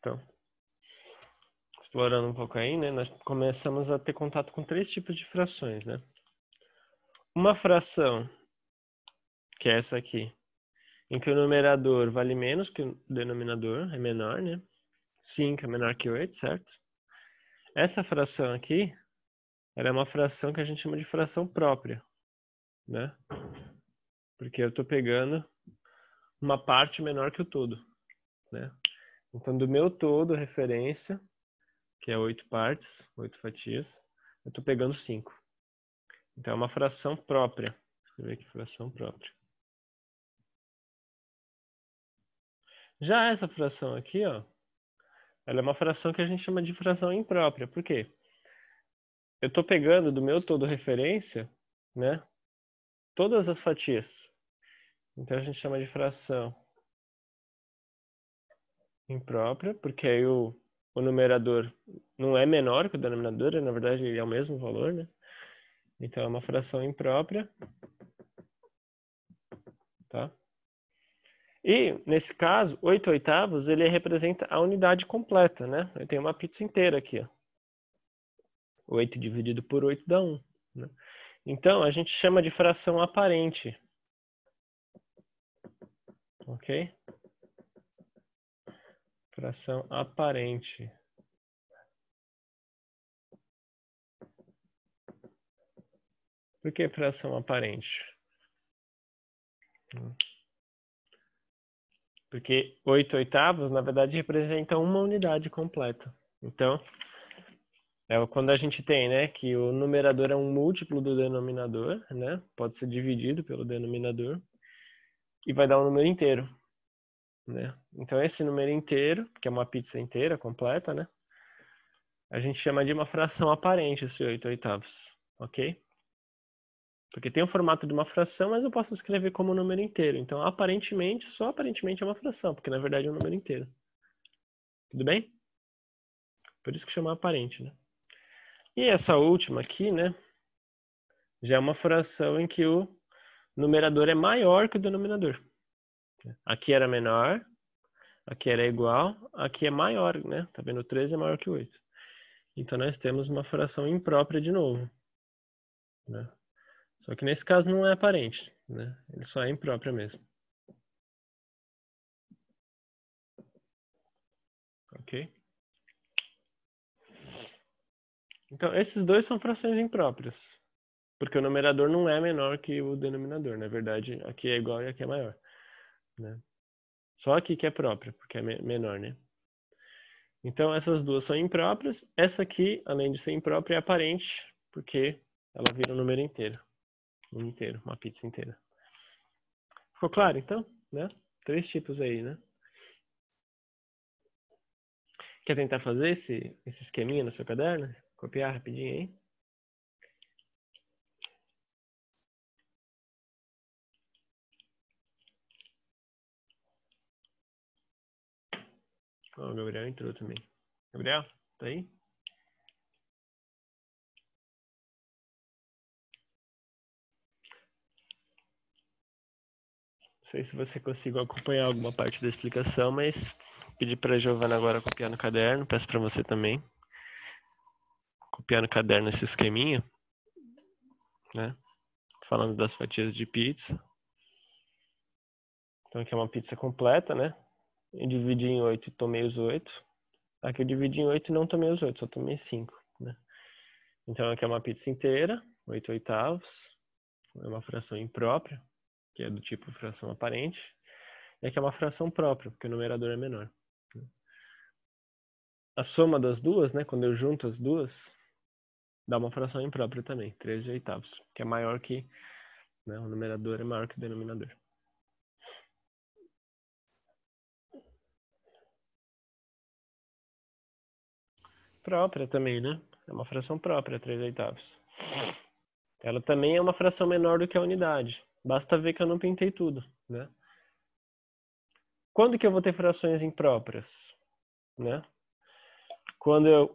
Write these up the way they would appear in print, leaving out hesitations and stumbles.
Então, explorando um pouco aí, né, nós começamos a ter contato com 3 tipos de frações, né? Uma fração, que é essa aqui, em que o numerador vale menos que o denominador, é menor, né? 5 é menor que 8, certo? Essa fração aqui, ela é uma fração que a gente chama de fração própria, né? Porque eu estou pegando uma parte menor que o todo, né? Então, do meu todo, referência, que é 8 partes, 8 fatias, eu estou pegando 5. Então, é uma fração própria. Vou escrever aqui fração própria. Já essa fração aqui, ó, ela é uma fração que a gente chama de fração imprópria. Por quê? Eu estou pegando do meu todo referência, né, todas as fatias. Então, a gente chama de fração imprópria, porque aí o numerador não é menor que o denominador, na verdade ele é o mesmo valor, né? Então é uma fração imprópria, tá? E nesse caso, 8 oitavos, ele representa a unidade completa, né? Eu tenho uma pizza inteira aqui, ó. 8 dividido por 8 dá 1, né? Então a gente chama de fração aparente. OK? Fração aparente. Por que fração aparente? Porque 8 oitavos, na verdade, representa uma unidade completa. Então, é quando a gente tem, né, que o numerador é um múltiplo do denominador, né? Pode ser dividido pelo denominador e vai dar um número inteiro, né? Então, esse número inteiro, que é uma pizza inteira, completa, né? A gente chama de uma fração aparente, esse 8 oitavos, ok? Porque tem o formato de uma fração, mas eu posso escrever como um número inteiro. Então, aparentemente, só aparentemente é uma fração, porque na verdade é um número inteiro. Tudo bem? Por isso que chama aparente, né? E essa última aqui, né? Já é uma fração em que o numerador é maior que o denominador. Aqui era menor, aqui era igual, aqui é maior, né? Tá vendo? 13 é maior que 8. Então nós temos uma fração imprópria de novo, né? Só que nesse caso não é aparente, né? Ele só é imprópria mesmo. Ok? Então esses dois são frações impróprias, porque o numerador não é menor que o denominador. Na verdade, aqui é igual e aqui é maior, né? Só aqui que é própria, porque é menor, né? Então essas duas são impróprias. Essa aqui, além de ser imprópria, é aparente, porque ela vira um número inteiro. Um inteiro, uma pizza inteira. Ficou claro, então? Né? 3 tipos aí, né? Quer tentar fazer esse esqueminha no seu caderno? Copiar rapidinho aí? Ó, o Gabriel entrou também. Gabriel, tá aí? Não sei se você conseguiu acompanhar alguma parte da explicação, mas pedi para a Giovana agora copiar no caderno. Peço para você também copiar no caderno esse esqueminha, né? Falando das fatias de pizza. Então aqui é uma pizza completa, né? Eu dividi em 8 e tomei os 8. Aqui eu dividi em 8 e não tomei os 8, só tomei 5, né? Então aqui é uma pizza inteira, 8 oitavos. É uma fração imprópria, que é do tipo fração aparente. E aqui é uma fração própria, porque o numerador é menor. A soma das duas, né? Quando eu junto as duas, dá uma fração imprópria também, 13 oitavos, que é maior que, né, o numerador é maior que o denominador. Própria também, né? É uma fração própria, 3 oitavos. Ela também é uma fração menor do que a unidade. Basta ver que eu não pintei tudo, né? Quando que eu vou ter frações impróprias, né? Quando eu...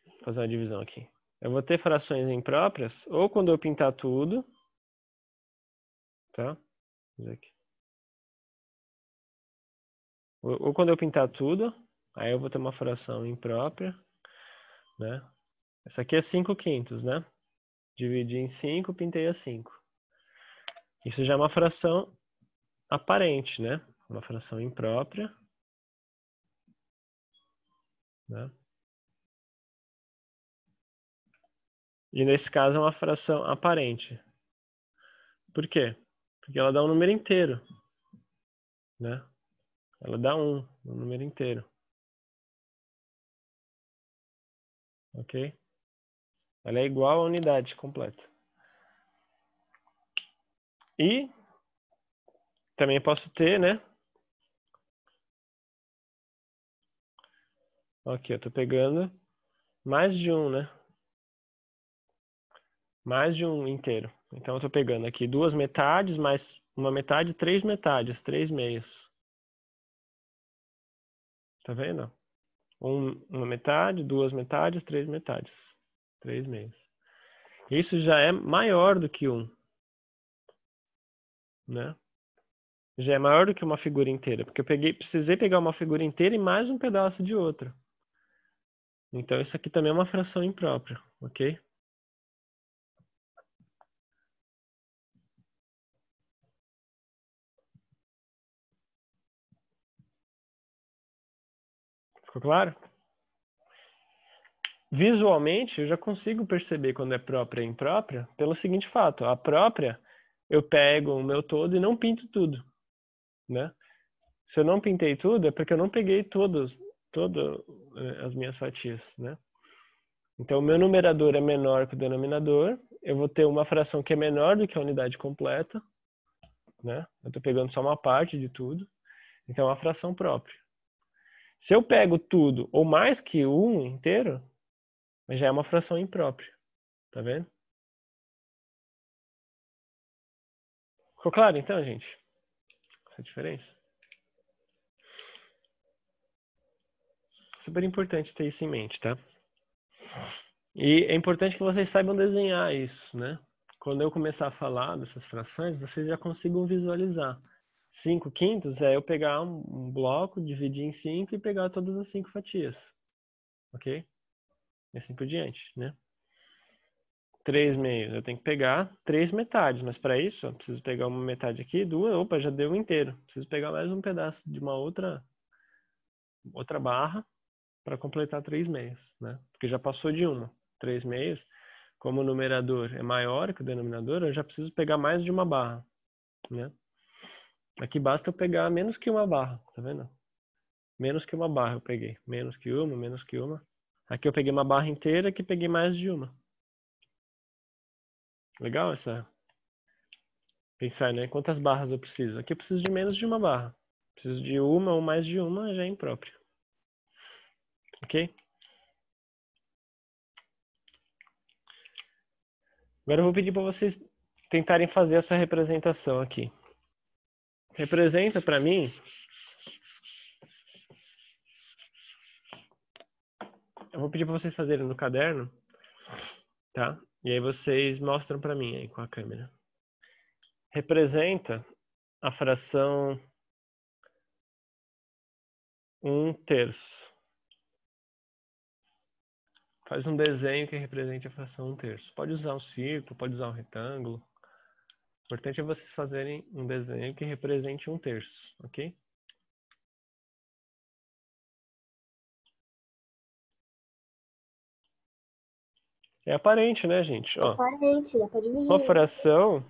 Vou fazer uma divisão aqui. Eu vou ter frações impróprias ou quando eu pintar tudo, tá? Vou fazer aqui. Ou quando eu pintar tudo, aí eu vou ter uma fração imprópria, né? Essa aqui é 5/5, né? Dividi em 5, pintei a 5. Isso já é uma fração aparente, né? Uma fração imprópria, né? E nesse caso é uma fração aparente. Por quê? Porque ela dá um número inteiro, né? Ela dá um número inteiro. Ok? Ela é igual à unidade completa. E também posso ter, né? Aqui, eu tô pegando mais de um, né? Mais de um inteiro. Então eu tô pegando aqui 2 metades, mais uma metade, 3 metades, 3 meios. Tá vendo? Uma metade, 2 metades, 3 metades. 3 meios. Isso já é maior do que 1, né? Já é maior do que uma figura inteira, porque eu precisei pegar uma figura inteira e mais um pedaço de outra. Então isso aqui também é uma fração imprópria, ok? Ficou claro? Visualmente, eu já consigo perceber quando é própria e imprópria pelo seguinte fato. A própria, eu pego o meu todo e não pinto tudo, né? Se eu não pintei tudo, é porque eu não peguei todas as minhas fatias, né? Então, o meu numerador é menor que o denominador. Eu vou ter uma fração que é menor do que a unidade completa, né? Eu estou pegando só uma parte de tudo. Então, é uma fração própria. Se eu pego tudo ou mais que um inteiro, já é uma fração imprópria. Tá vendo? Ficou claro então, gente? Essa diferença? Super importante ter isso em mente, tá? E é importante que vocês saibam desenhar isso, né? Quando eu começar a falar dessas frações, vocês já consigam visualizar. 5/5 é eu pegar um bloco, dividir em 5 e pegar todas as 5 fatias. Ok? E assim por diante, né? 3 meios, eu tenho que pegar 3 metades, mas para isso eu preciso pegar uma metade aqui, duas, opa, já deu um inteiro. Preciso pegar mais um pedaço de uma outra barra para completar 3 meios, né? Porque já passou de uma. 3 meios, como o numerador é maior que o denominador, eu já preciso pegar mais de uma barra, né? Aqui basta eu pegar menos que uma barra, tá vendo? Menos que uma barra eu peguei. Menos que uma, menos que uma. Aqui eu peguei uma barra inteira, aqui peguei mais de uma. Legal essa... Pensar, né? Quantas barras eu preciso? Aqui eu preciso de menos de uma barra. Preciso de uma ou mais de uma, já é impróprio. Ok? Agora eu vou pedir para vocês tentarem fazer essa representação aqui. Representa para mim... Eu vou pedir para vocês fazerem no caderno, tá? E aí vocês mostram para mim aí com a câmera. Representa a fração 1/3. Faz um desenho que represente a fração 1/3. Pode usar um círculo, pode usar um retângulo. O importante é vocês fazerem um desenho que represente 1/3, ok? É aparente, né, gente? Ó, Aparente, dá pra dividir. uma fração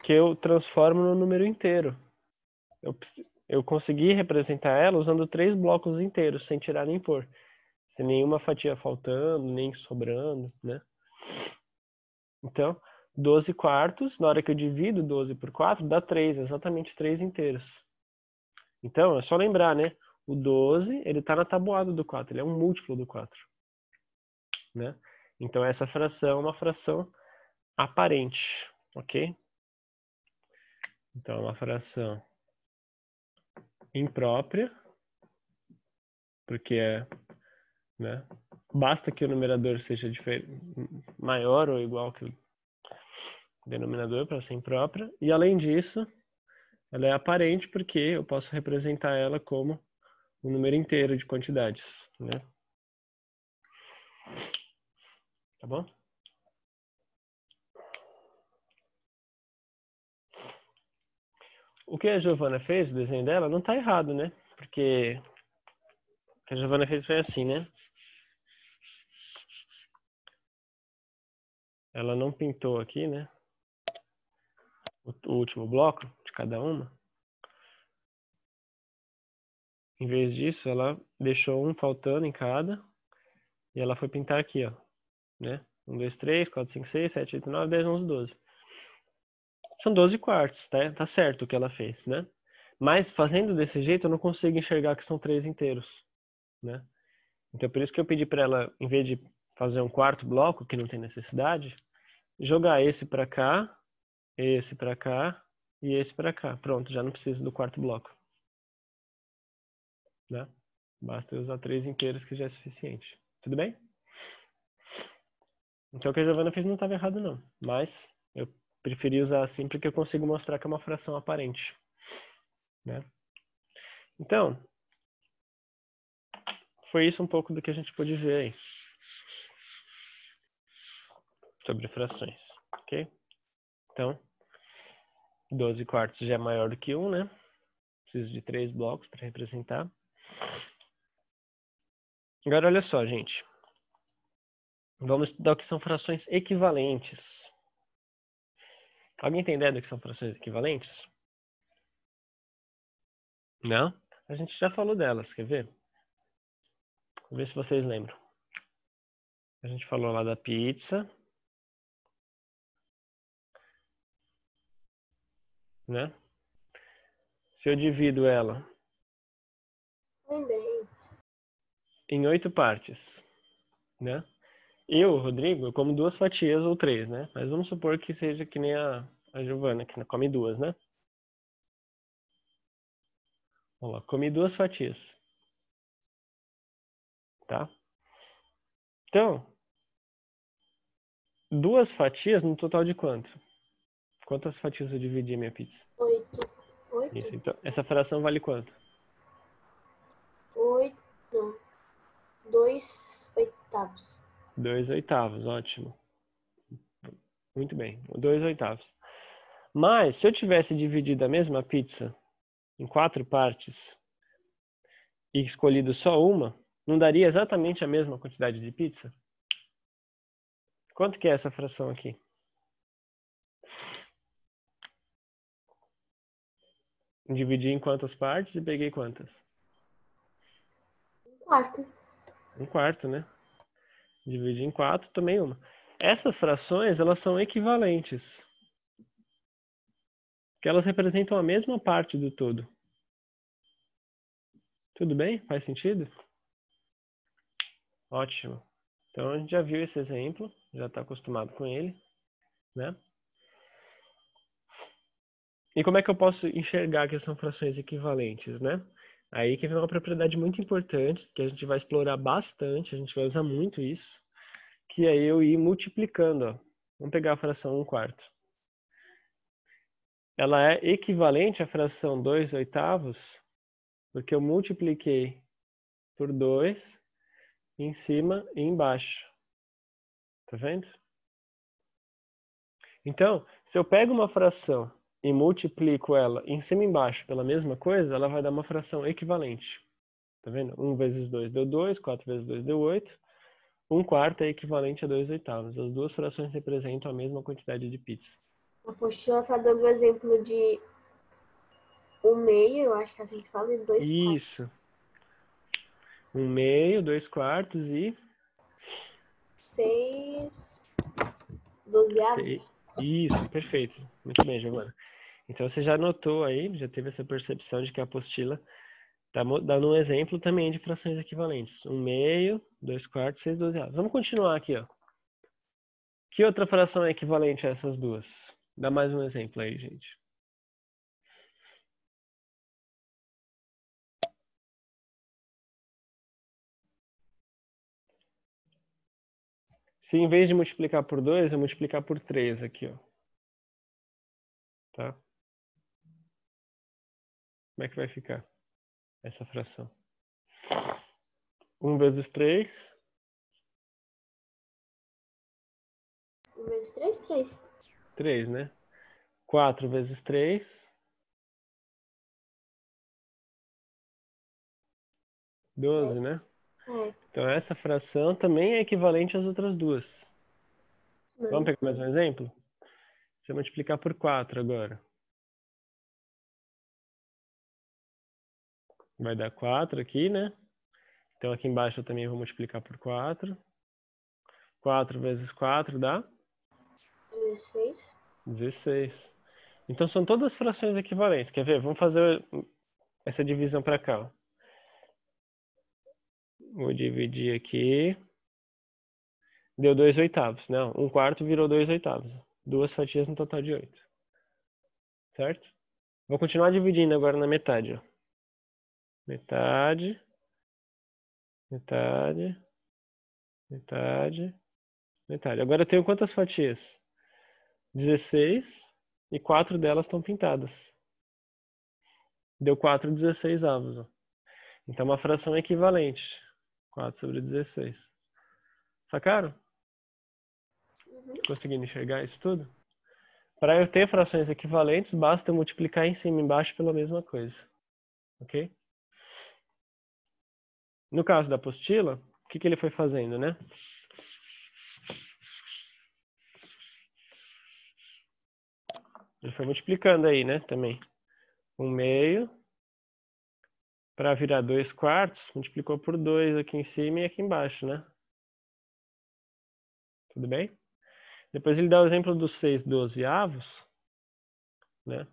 que eu transformo no número inteiro. Eu consegui representar ela usando 3 blocos inteiros, sem tirar nem pôr. Sem nenhuma fatia faltando, nem sobrando, né? Então, 12/4, na hora que eu divido 12 por 4, dá 3, exatamente 3 inteiros. Então, é só lembrar, né? O 12, ele está na tabuada do 4, ele é um múltiplo do 4. Né? Então, essa fração é uma fração aparente, ok? Então, é uma fração imprópria, porque é, né? Basta que o numerador seja maior ou igual que o denominador para ser imprópria. E, além disso, ela é aparente porque eu posso representar ela como um número inteiro de quantidades, né? Tá bom? O que a Giovana fez, o desenho dela, não tá errado, né? Porque o que a Giovana fez foi assim, né? Ela não pintou aqui, né? O último bloco de cada uma. Em vez disso, ela deixou um faltando em cada. E ela foi pintar aqui, ó. Né? 1, 2, 3, 4, 5, 6, 7, 8, 9, 10, 11, 12. São 12 quartos, tá? Tá certo o que ela fez, né? Mas fazendo desse jeito, eu não consigo enxergar que são 3 inteiros, né? Então, por isso que eu pedi para ela, em vez de fazer um quarto bloco, que não tem necessidade, jogar esse para cá, esse para cá e esse para cá. Pronto, já não precisa do quarto bloco, né? Basta eu usar 3 inteiros que já é suficiente. Tudo bem? Então, o que a Giovana fez não estava errado, não. Mas eu preferi usar assim porque eu consigo mostrar que é uma fração aparente, né? Então, foi isso um pouco do que a gente pôde ver aí sobre frações, ok? Então, 12 quartos já é maior do que 1, né? Preciso de 3 blocos para representar. Agora, olha só, gente. Vamos estudar o que são frações equivalentes. Alguém tem ideia do que são frações equivalentes? Não? A gente já falou delas, quer ver? Vou ver se vocês lembram. A gente falou lá da pizza, né? Se eu divido ela em 8 partes, né? Eu, Rodrigo, eu como 2 fatias ou 3, né? Mas vamos supor que seja que nem a Giovana, que come 2, né? Vamos lá, comi 2 fatias, tá? Então, 2 fatias no total de quanto? Quantas fatias eu dividi a minha pizza? 8. Isso, então, essa fração vale quanto? 8. 2 oitavos. 2 oitavos, ótimo. Muito bem, 2 oitavos. Mas, se eu tivesse dividido a mesma pizza em 4 partes e escolhido só uma, não daria exatamente a mesma quantidade de pizza? Quanto que é essa fração aqui? Dividi em quantas partes e peguei quantas? 1/4. 1/4, né? Dividi em 4, tomei uma. Essas frações, elas são equivalentes. Porque elas representam a mesma parte do todo. Tudo bem? Faz sentido? Ótimo. Então a gente já viu esse exemplo, já está acostumado com ele, né? E como é que eu posso enxergar que são frações equivalentes, né? Aí que vem uma propriedade muito importante, que a gente vai explorar bastante, a gente vai usar muito isso, que é eu ir multiplicando, ó. Vamos pegar a fração 1/4. Ela é equivalente à fração 2 oitavos, porque eu multipliquei por 2 em cima e embaixo. Tá vendo? Então, se eu pego uma fração e multiplico ela em cima e embaixo pela mesma coisa, ela vai dar uma fração equivalente. Tá vendo? 1 vezes 2 deu 2, 4 vezes 2 deu 8. 1/4 é equivalente a 2 oitavos. As duas frações representam a mesma quantidade de pizza. A apostila está dando o exemplo de 1/2, eu acho que a gente fala, e 2/4. Isso. 1/2, 2/4 e 6 dozeavos. Isso, perfeito. Muito bem, Giovana. Então você já notou aí, já teve essa percepção de que a apostila está dando um exemplo também de frações equivalentes. 1/2, 2/4, 6 dozeavos. Vamos continuar aqui, ó. Que outra fração é equivalente a essas duas? Dá mais um exemplo aí, gente. Se em vez de multiplicar por 2, eu multiplicar por 3 aqui, ó. Tá? Como é que vai ficar essa fração? 1 vezes 3. 1 vezes 3, 3. 3, né? 4 vezes 3. 12, né? É. Então essa fração também é equivalente às outras duas. Vamos Mano. pegar mais um exemplo? Deixa eu multiplicar por 4 agora. Vai dar 4 aqui, né? Então aqui embaixo eu também vou multiplicar por 4. 4 vezes 4 dá 16. 16. Então são todas frações equivalentes. Quer ver? Vamos fazer essa divisão para cá. Ó. Vou dividir aqui. Deu 2 oitavos. Não, 1/4 virou 2 oitavos. 2 fatias no total de 8. Certo? Vou continuar dividindo agora na metade. Ó. Metade. Metade. Metade. Metade. Agora eu tenho quantas fatias? 16. E 4 delas estão pintadas. Deu 4/16. Ó. Então uma fração equivalente. 4/16. Sacaram? Conseguindo enxergar isso tudo? Para eu ter frações equivalentes, basta eu multiplicar em cima e embaixo pela mesma coisa. Ok? No caso da apostila, o que ele foi fazendo, né? Ele foi multiplicando aí, né? Também. 1/2 para virar 2/4, multiplicou por 2 aqui em cima e aqui embaixo, né? Tudo bem? Depois ele dá o exemplo dos 6/12, né?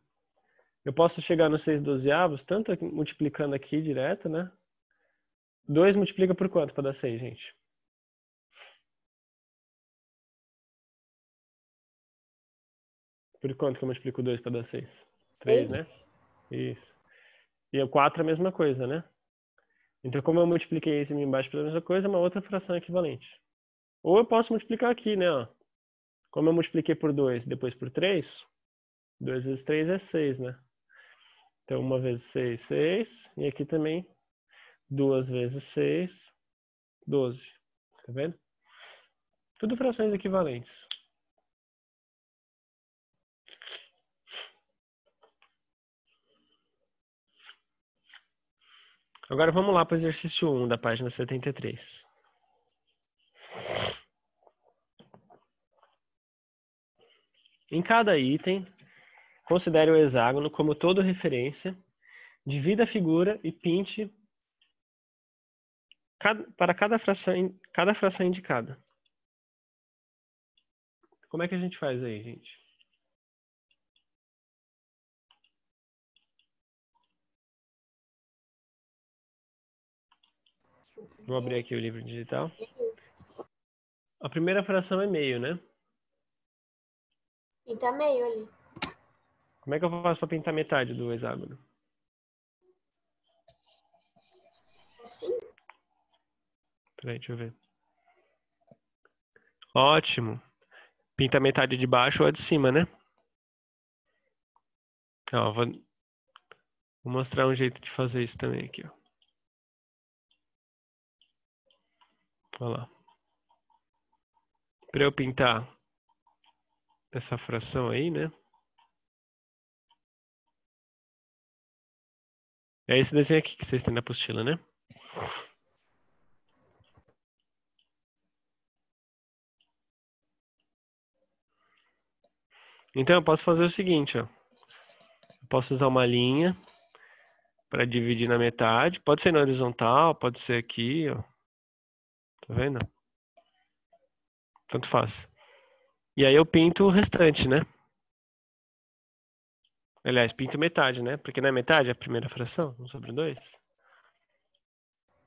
Eu posso chegar nos 6/12, tanto multiplicando aqui direto, né? 2 multiplica por quanto para dar 6, gente? Por quanto que eu multiplico 2 para dar 6? 3, né? Isso. E o 4 é a mesma coisa, né? Então, como eu multipliquei em cima e embaixo pela mesma coisa, é uma outra fração equivalente. Ou eu posso multiplicar aqui, né? Ó. Como eu multipliquei por 2 depois por 3, 2 vezes 3 é 6, né? Então, 1 vezes 6, 6. E aqui também, 2 vezes 6, 12. Tá vendo? Tudo frações equivalentes. Agora vamos lá para o exercício 1 da página 73. Em cada item, considere o hexágono como todo referência, divida a figura e pinte para cada fração indicada. Como é que a gente faz aí, gente? Vou abrir aqui o livro digital. A primeira fração é meio, né? Pinta meio ali. Como é que eu faço para pintar metade do hexágono? Assim? Peraí, deixa eu ver. Ótimo. Pinta metade de baixo ou a de cima, né? Ó, vou mostrar um jeito de fazer isso também aqui, ó. Olha lá. Para eu pintar essa fração aí, né? É esse desenho aqui que vocês têm na apostila, né? Então eu posso fazer o seguinte, ó. Eu posso usar uma linha para dividir na metade. Pode ser na horizontal, pode ser aqui, ó. Tá vendo? Tanto faz. E aí eu pinto o restante, né? Aliás, pinto metade, né? Porque não é metade a primeira fração? 1/2?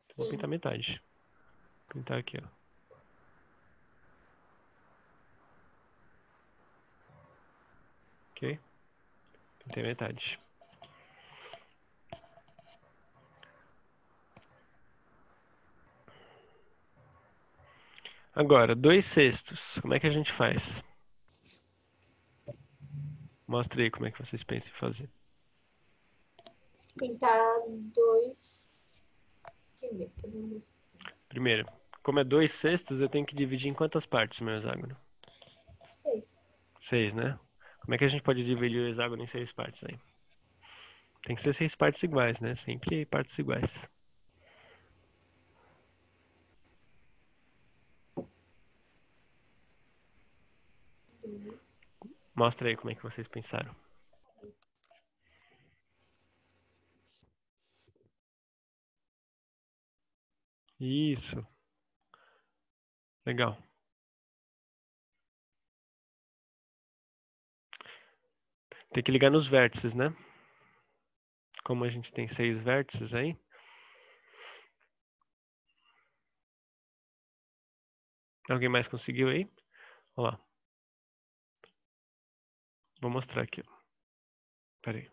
Então, vou pintar metade. Vou pintar aqui, ó. Ok? Pintei metade. Agora, 2/6. Como é que a gente faz? Mostra aí como é que vocês pensam em fazer. Pintar 2. Deixa eu ver. Primeiro, como é 2/6, eu tenho que dividir em quantas partes o meu hexágono? 6. 6, né? Como é que a gente pode dividir o hexágono em 6 partes aí? Tem que ser 6 partes iguais, né? Sempre partes iguais. Mostra aí como é que vocês pensaram. Isso. Legal. Tem que ligar nos vértices, né? Como a gente tem 6 vértices aí. Alguém mais conseguiu aí? Olha lá. Vou mostrar aqui. Pera aí.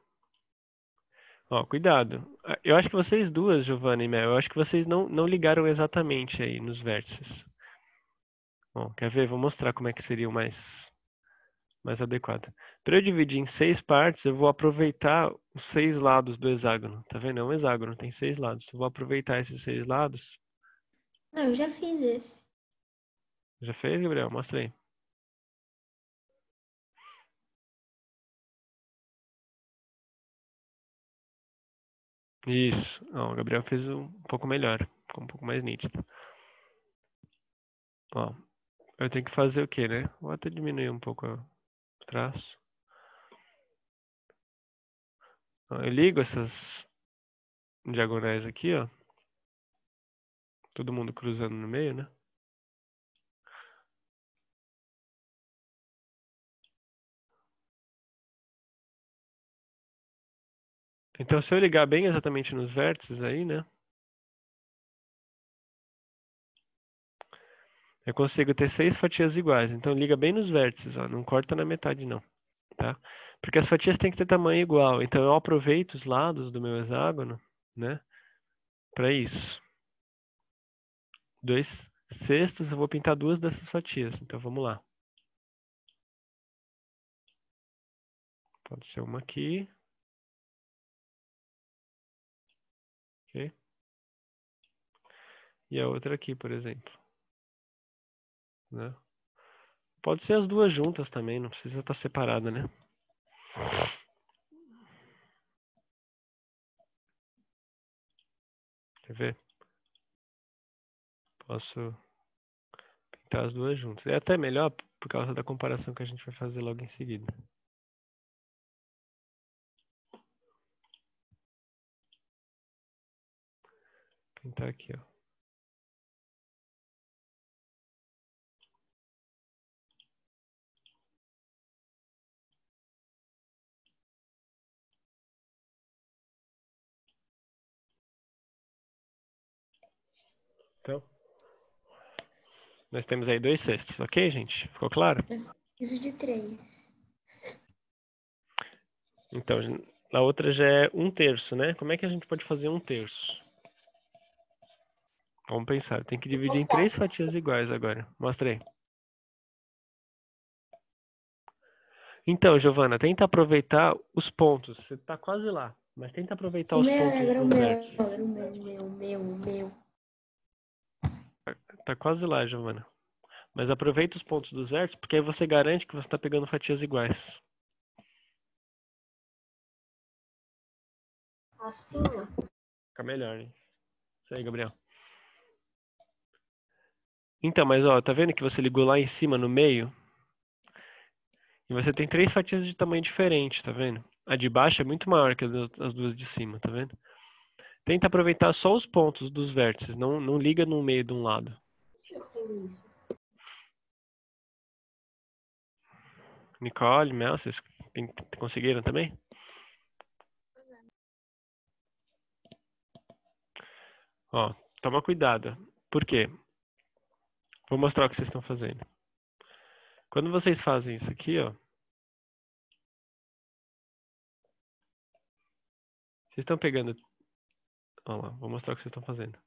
Ó, cuidado. Eu acho que vocês duas, Giovanna e Mel, eu acho que vocês não ligaram exatamente aí nos vértices. Bom, quer ver? Vou mostrar como é que seria o mais adequado. Para eu dividir em 6 partes, eu vou aproveitar os 6 lados do hexágono. Tá vendo? É um hexágono, tem 6 lados. Eu vou aproveitar esses 6 lados. Não, eu já fiz esse. Já fez, Gabriel? Mostra aí. Isso. Ó, o Gabriel fez um pouco melhor. Ficou um pouco mais nítido. Ó, eu tenho que fazer o quê, né? Vou até diminuir um pouco o traço. Ó, eu ligo essas diagonais aqui, ó. Todo mundo cruzando no meio, né? Então, se eu ligar bem exatamente nos vértices aí, né? Eu consigo ter 6 fatias iguais. Então, liga bem nos vértices, ó. Não corta na metade, não. Tá? Porque as fatias têm que ter tamanho igual. Então, eu aproveito os lados do meu hexágono, né? Para isso. 2/6, eu vou pintar 2 dessas fatias. Então, vamos lá. Pode ser uma aqui. Ok? E a outra aqui, por exemplo. Né? Pode ser as duas juntas também, não precisa estar separada, né? Quer ver? Posso pintar as duas juntas. É até melhor por causa da comparação que a gente vai fazer logo em seguida. Pintar aqui, ó. Então, nós temos aí 2/6, ok, gente? Ficou claro? Fiz o de 3. Então, a outra já é 1/3, né? Como é que a gente pode fazer 1/3? Vamos pensar. Tem que dividir em 3 fatias iguais agora. Mostra aí. Então, Giovana, tenta aproveitar os pontos. Você tá quase lá, mas tenta aproveitar os pontos Era o dos meu, vértices. era o meu. Tá quase lá, Giovana. Mas aproveita os pontos dos vértices, porque aí você garante que você está pegando fatias iguais. Assim, ó. Fica melhor, hein? Isso aí, Gabriel. Então, mas ó, tá vendo que você ligou lá em cima no meio? E você tem 3 fatias de tamanho diferente, tá vendo? A de baixo é muito maior que as duas de cima, tá vendo? Tenta aproveitar só os pontos dos vértices, não liga no meio de um lado. Nicole, Mel, vocês conseguiram também? Ó, toma cuidado. Por quê? Vou mostrar o que vocês estão fazendo. Quando vocês fazem isso aqui, ó. Vocês estão pegando... Ó lá, vou mostrar o que vocês estão fazendo.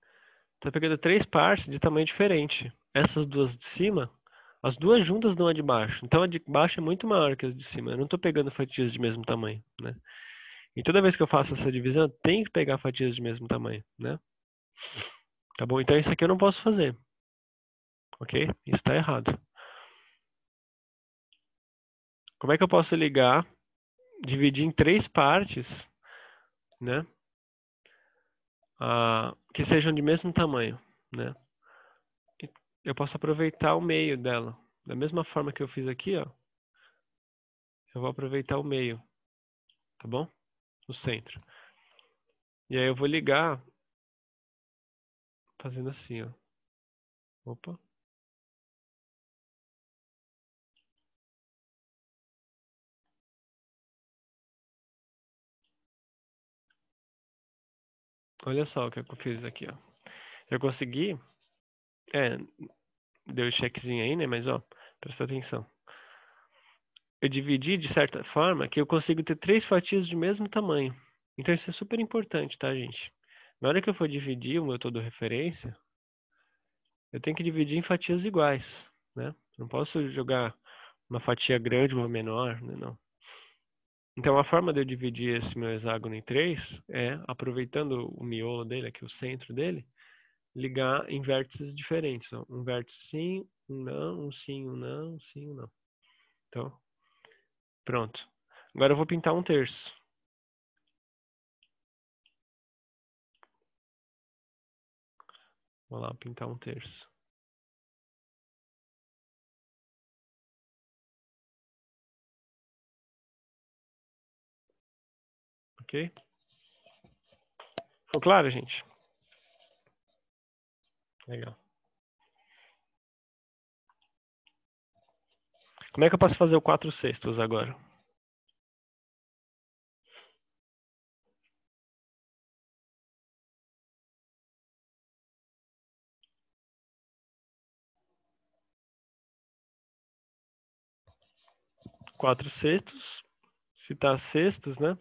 Tá pegando 3 partes de tamanho diferente. Essas duas de cima, as duas juntas dão a de baixo. Então a de baixo é muito maior que as de cima. Eu não estou pegando fatias de mesmo tamanho, né? E toda vez que eu faço essa divisão, eu tenho que pegar fatias de mesmo tamanho, né? Tá bom? Então isso aqui eu não posso fazer. Ok? Isso está errado. Como é que eu posso ligar, dividir em 3 partes, né? Que sejam de mesmo tamanho, né? E eu posso aproveitar o meio dela. Da mesma forma que eu fiz aqui, ó. Eu vou aproveitar o meio, tá bom? O centro. E aí eu vou ligar fazendo assim, ó. Opa. Olha só o que eu fiz aqui, ó. Eu consegui. Deu checkzinho aí, né? Mas, ó, presta atenção. Eu dividi de certa forma que eu consigo ter 3 fatias de mesmo tamanho. Então isso é super importante, tá, gente? Na hora que eu for dividir o meu todo referência, eu tenho que dividir em fatias iguais, né? Não posso jogar uma fatia grande, uma menor, né? Não. Então a forma de eu dividir esse meu hexágono em 3 é, aproveitando o miolo dele, aqui o centro dele, ligar em vértices diferentes. Ó. Um vértice sim, um não, um sim, um não, um sim, um não. Então, pronto. Agora eu vou pintar um terço. Vou lá pintar um terço. Ok? Ficou claro, gente? Legal. Como é que eu posso fazer o 4/6 agora? Quatro sextos. Se tá sextos, né?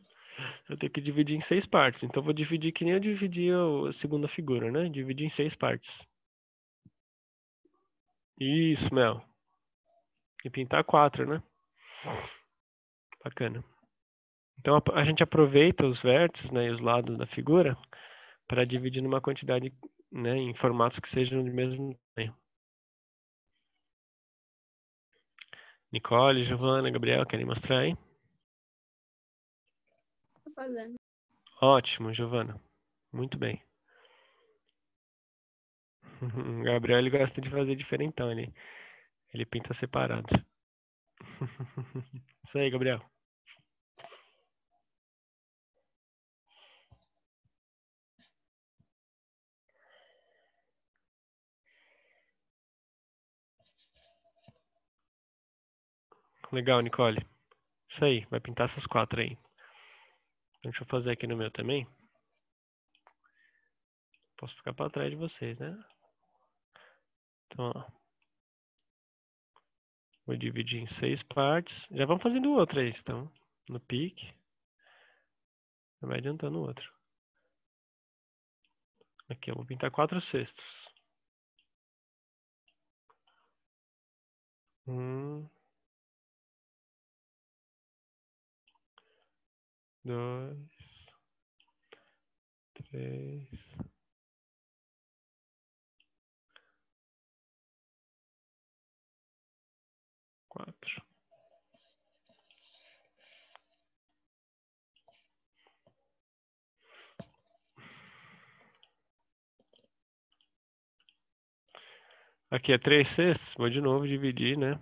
Eu tenho que dividir em 6 partes. Então eu vou dividir que nem eu dividi a segunda figura, né? Dividir em 6 partes. Isso, Mel. E pintar 4, né? Bacana. Então a gente aproveita os vértices, né, e os lados da figura para dividir numa quantidade, né, em formatos que sejam do mesmo tamanho. Nicole, Giovana, Gabriel, querem mostrar aí? Tô fazendo. Ótimo, Giovana. Muito bem. Gabriel, ele gosta de fazer diferentão, ele pinta separado. Isso aí, Gabriel. Legal, Nicole. Isso aí, vai pintar essas 4 aí. Deixa eu fazer aqui no meu também. Posso ficar para trás de vocês, né? Então, ó. Vou dividir em 6 partes. Já vamos fazendo outra aí, então. No pique. Vai adiantando o outro. Aqui eu vou pintar 4/6. 1, 2, 3, 4. Aqui é 3/6. Vou de novo dividir, né?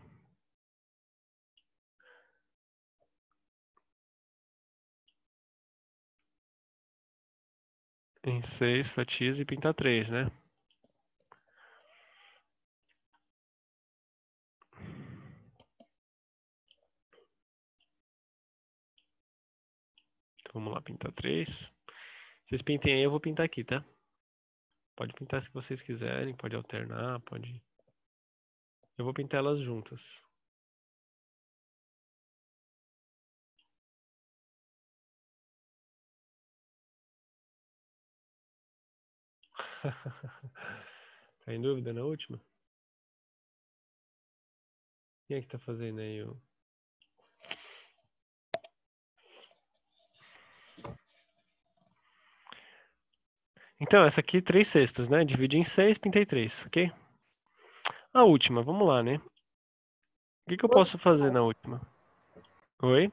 Em 6 fatias e pintar 3, né? Então, vamos lá, pintar 3. Vocês pintem aí, eu vou pintar aqui, tá? Pode pintar se vocês quiserem, pode alternar, pode... Eu vou pintar elas juntas. Tá em dúvida na última? Quem é que tá fazendo aí o... Então, essa aqui, 3/6, né? Dividi em 6, pintei 3, ok? A última, vamos lá, né? O que eu posso fazer na última? Oi?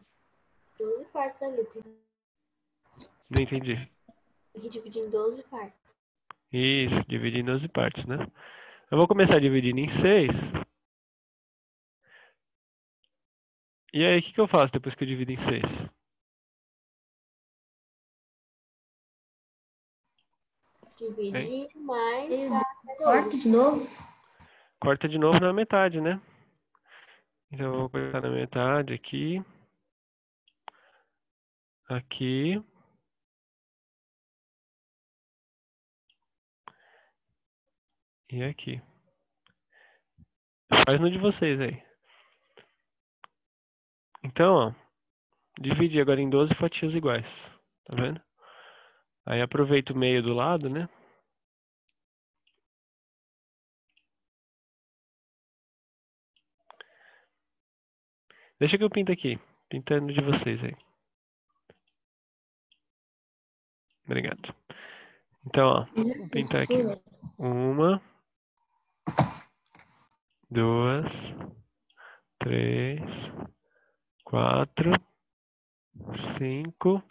12 partes ali. Não entendi. Tem que dividir em 12 partes. Isso, dividir em 12 partes, né? Eu vou começar dividindo em 6. E aí, o que eu faço depois que eu divido em 6? Dividir mais Meio, a corta de novo. Corta de novo na metade, né? Então, eu vou cortar na metade aqui. Aqui. E aqui. Faz no de vocês aí. Então, ó. Dividi agora em 12 fatias iguais. Tá vendo? Aí aproveito o meio do lado, né? Deixa que eu pinto aqui. Pintando de vocês aí. Obrigado. Então, ó. Vou pintar aqui. Uma. 2. 3. 4. 5.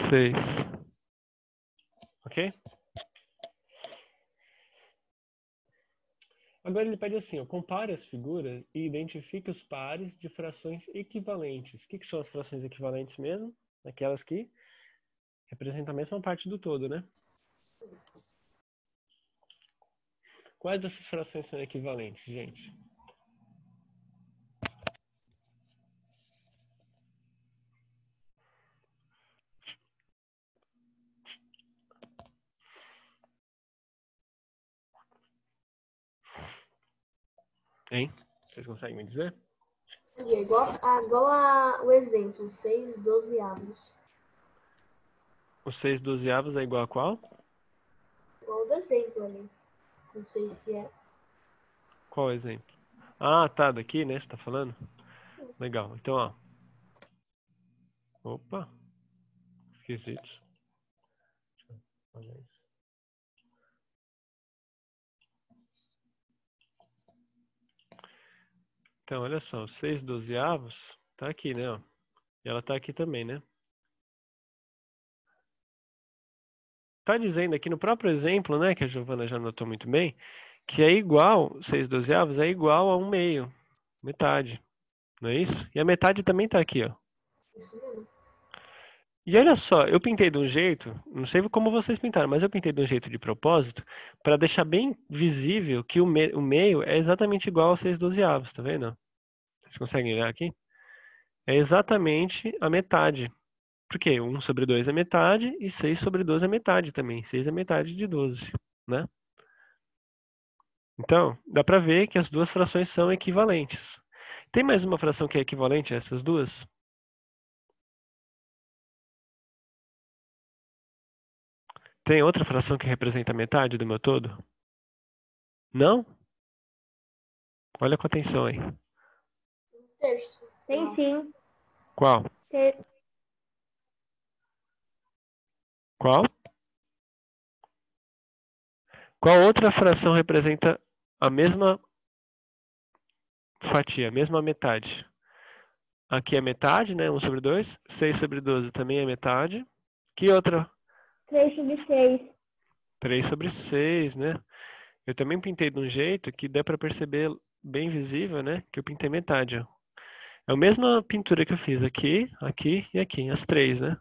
6. Ok? Agora ele pede assim, ó, compare as figuras e identifique os pares de frações equivalentes. O que são as frações equivalentes mesmo? Aquelas que representam a mesma parte do todo, né? Quais dessas frações são equivalentes, gente? Hein? Vocês conseguem me dizer? Ali, é igual o exemplo, 6 dozeavos. O 6/12 é igual a qual? Igual o do exemplo ali. Não sei se é. Qual exemplo? Ah, tá, daqui, né? Você tá falando? Legal. Então, ó. Opa. Esquisito. Olha isso. Então, olha só. O 6/12 tá aqui, né? Ó. E ela tá aqui também, né? Tá dizendo aqui no próprio exemplo, né? Que a Giovana já notou muito bem. Que é igual, 6/12 é igual a 1/2. Metade. Não é isso? E a metade também tá aqui, ó. Isso mesmo. E olha só, eu pintei de um jeito, não sei como vocês pintaram, mas eu pintei de um jeito de propósito para deixar bem visível que o meio é exatamente igual a 6/12, tá vendo? Vocês conseguem olhar aqui? É exatamente a metade. Por quê? 1/2 é metade e 6/12 é metade também. 6 é metade de 12, né? Então, dá para ver que as duas frações são equivalentes. Tem mais uma fração que é equivalente a essas duas? Tem outra fração que representa metade do meu todo? Não? Olha com atenção aí. Terço. Tem sim. Qual? Ter- Qual? Qual outra fração representa a mesma fatia, a mesma metade? Aqui é metade, né? 1/2. 6/12 também é metade. Que outra? 3/6. 3/6, né? Eu também pintei de um jeito que dá para perceber bem visível, né? Que eu pintei metade, ó. É a mesma pintura que eu fiz aqui, aqui e aqui, as três, né?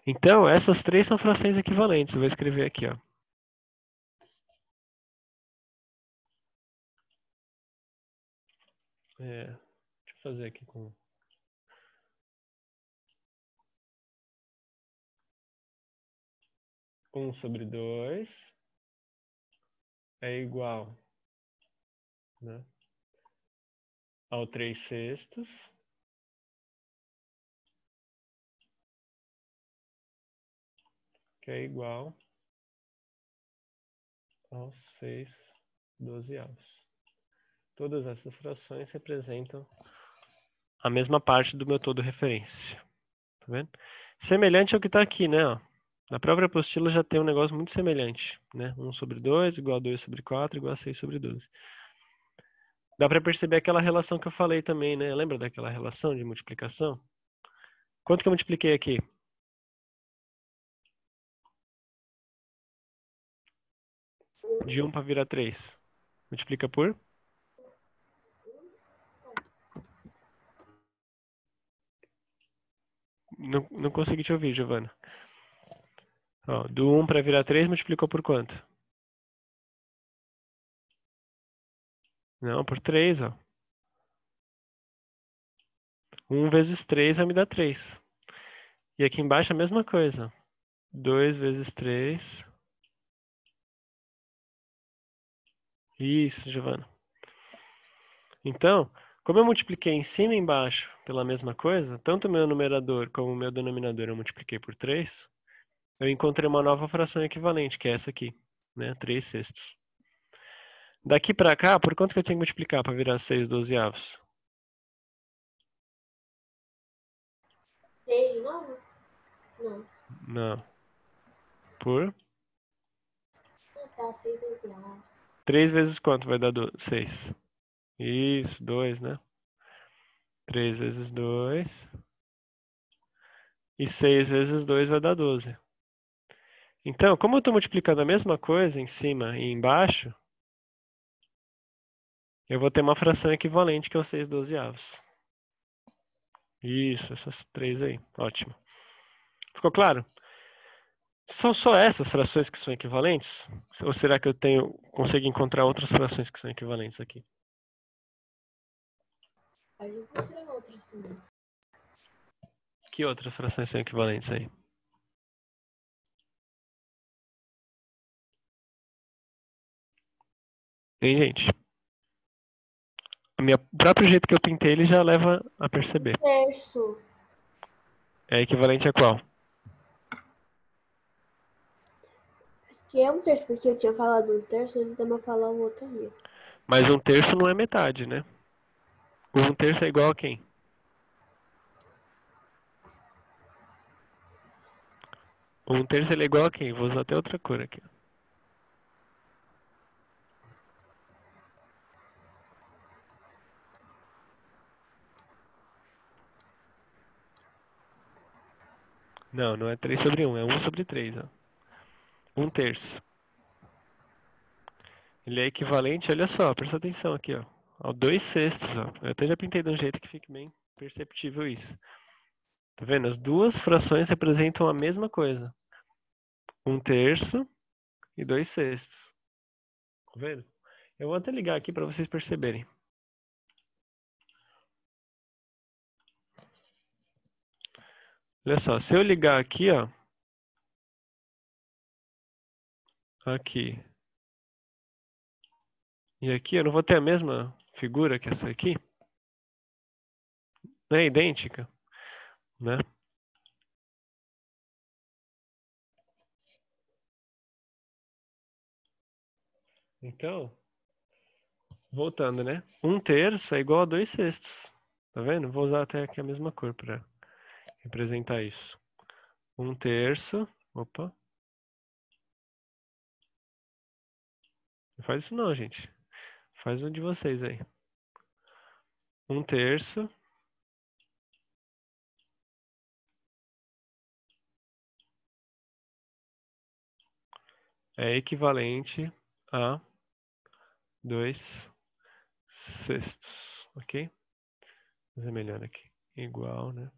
Então, essas três são frações equivalentes. Eu vou escrever aqui, ó. Deixa eu fazer aqui com... 1/2 é igual, né, ao 3/6, que é igual aos 6/12. Todas essas frações representam a mesma parte do meu todo referência. Tá vendo? Semelhante ao que está aqui, né? Ó. Na própria apostila já tem um negócio muito semelhante, né? 1 sobre 2 igual a 2 sobre 4 igual a 6 sobre 12. Dá para perceber aquela relação que eu falei também, né? Lembra daquela relação de multiplicação? Quanto que eu multipliquei aqui? De 1 para virar 3. Multiplica por? Não consegui te ouvir, Giovana. Ó, do 1 para virar 3 multiplicou por quanto? Não, por 3, ó. 1 vezes 3 vai me dar 3. E aqui embaixo a mesma coisa. 2 vezes 3. Isso, Giovana. Então, como eu multipliquei em cima e embaixo pela mesma coisa, tanto o meu numerador como o meu denominador eu multipliquei por 3, eu encontrei uma nova fração equivalente, que é essa aqui, né? 3 sextos. Daqui para cá, por quanto que eu tenho que multiplicar para virar 6 dozeavos? 3 de novo? Não. Não. Por? Ah, tá, 6 igual. 3 vezes quanto vai dar 6? Isso, 2, né? 3 vezes 2. E 6 vezes 2 vai dar 12. Então, como eu estou multiplicando a mesma coisa em cima e embaixo, eu vou ter uma fração equivalente que é o 6 dozeavos. Isso, essas 3 aí. Ótimo. Ficou claro? São só essas frações que são equivalentes? Ou será que eu consigo encontrar outras frações que são equivalentes aqui? A gente encontra outras também. Que outras frações são equivalentes aí? Tem, gente? O próprio jeito que eu pintei, ele já leva a perceber. Terço. É equivalente a qual? Que é um terço, porque eu tinha falado um terço, ele também falar o outro ali. Mas 1/3 não é metade, né? O 1/3 é igual a quem? O 1/3 ele é igual a quem? Vou usar até outra cor aqui. Não é 3 sobre 1, é 1 sobre 3. Ó. 1/3. Ele é equivalente, olha só, presta atenção aqui, ó, ao 2 sextos. Ó. Eu até já pintei de um jeito que fique bem perceptível isso. Tá vendo? As duas frações representam a mesma coisa. 1/3 e 2 sextos. Tá vendo? Eu vou até ligar aqui para vocês perceberem. Olha só, se eu ligar aqui, ó. Aqui. E aqui eu não vou ter a mesma figura que essa aqui? Não é idêntica, né? Então, voltando, né? 1/3 é igual a 2 sextos. Tá vendo? Vou usar até aqui a mesma cor para representar isso. 1/3. Opa. Não faz isso não, gente. Faz um de vocês aí. 1/3. É equivalente a 2 sextos. Ok? Vou fazer melhor aqui. Igual, né?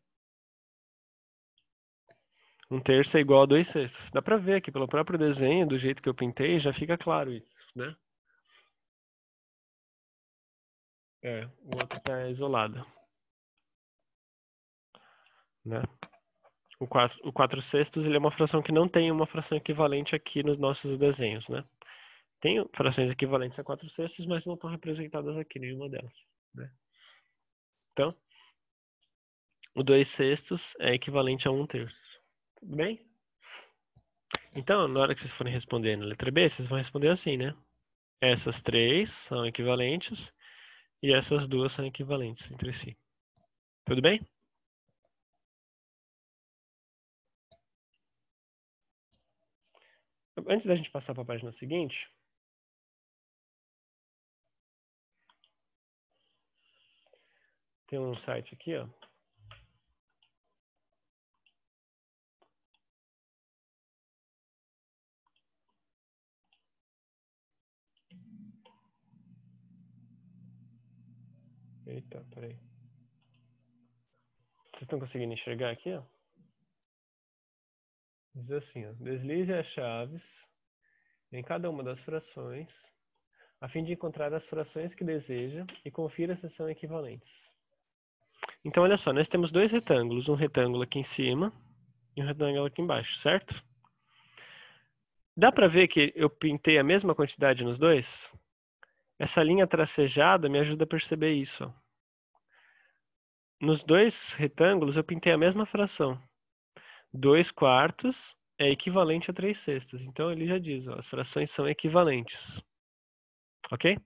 1/3 é igual a 2 sextos. Dá pra ver aqui pelo próprio desenho, do jeito que eu pintei, já fica claro isso, né? É, o outro tá isolado. Né? O 4 sextos ele é uma fração que não tem uma fração equivalente aqui nos nossos desenhos, né? Tem frações equivalentes a 4 sextos, mas não estão representadas aqui, nenhuma delas. Né? Então, o 2 sextos é equivalente a 1/3. Tudo bem? Então, na hora que vocês forem responder na letra B, vocês vão responder assim, né? Essas 3 são equivalentes e essas 2 são equivalentes entre si. Tudo bem? Antes da gente passar para a página seguinte, tem um site aqui, ó. Eita, peraí. Vocês estão conseguindo enxergar aqui, ó? Diz assim, ó. Deslize as chaves em cada uma das frações, a fim de encontrar as frações que deseja e confira se são equivalentes. Então, olha só, nós temos dois retângulos, um retângulo aqui em cima e um retângulo aqui embaixo, certo? Dá para ver que eu pintei a mesma quantidade nos dois? Essa linha tracejada me ajuda a perceber isso, ó. Nos dois retângulos eu pintei a mesma fração. 2/4 é equivalente a 3/6. Então ele já diz, ó, as frações são equivalentes. Ok?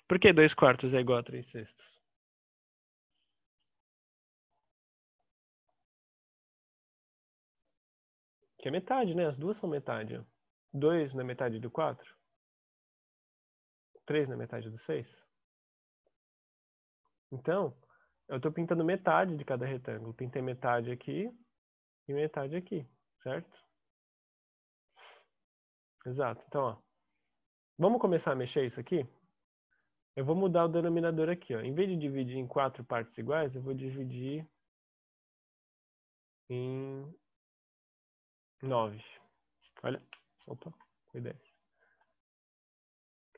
Por que 2/4 é igual a 3/6? Que é metade, né? As duas são metade. 2 na metade do 4. 3 na metade do 6. Então, eu estou pintando metade de cada retângulo. Pintei metade aqui e metade aqui, certo? Exato. Então, ó, vamos começar a mexer isso aqui? Eu vou mudar o denominador aqui, ó. Em vez de dividir em 4 partes iguais, eu vou dividir em 9. Olha. Opa, foi 10.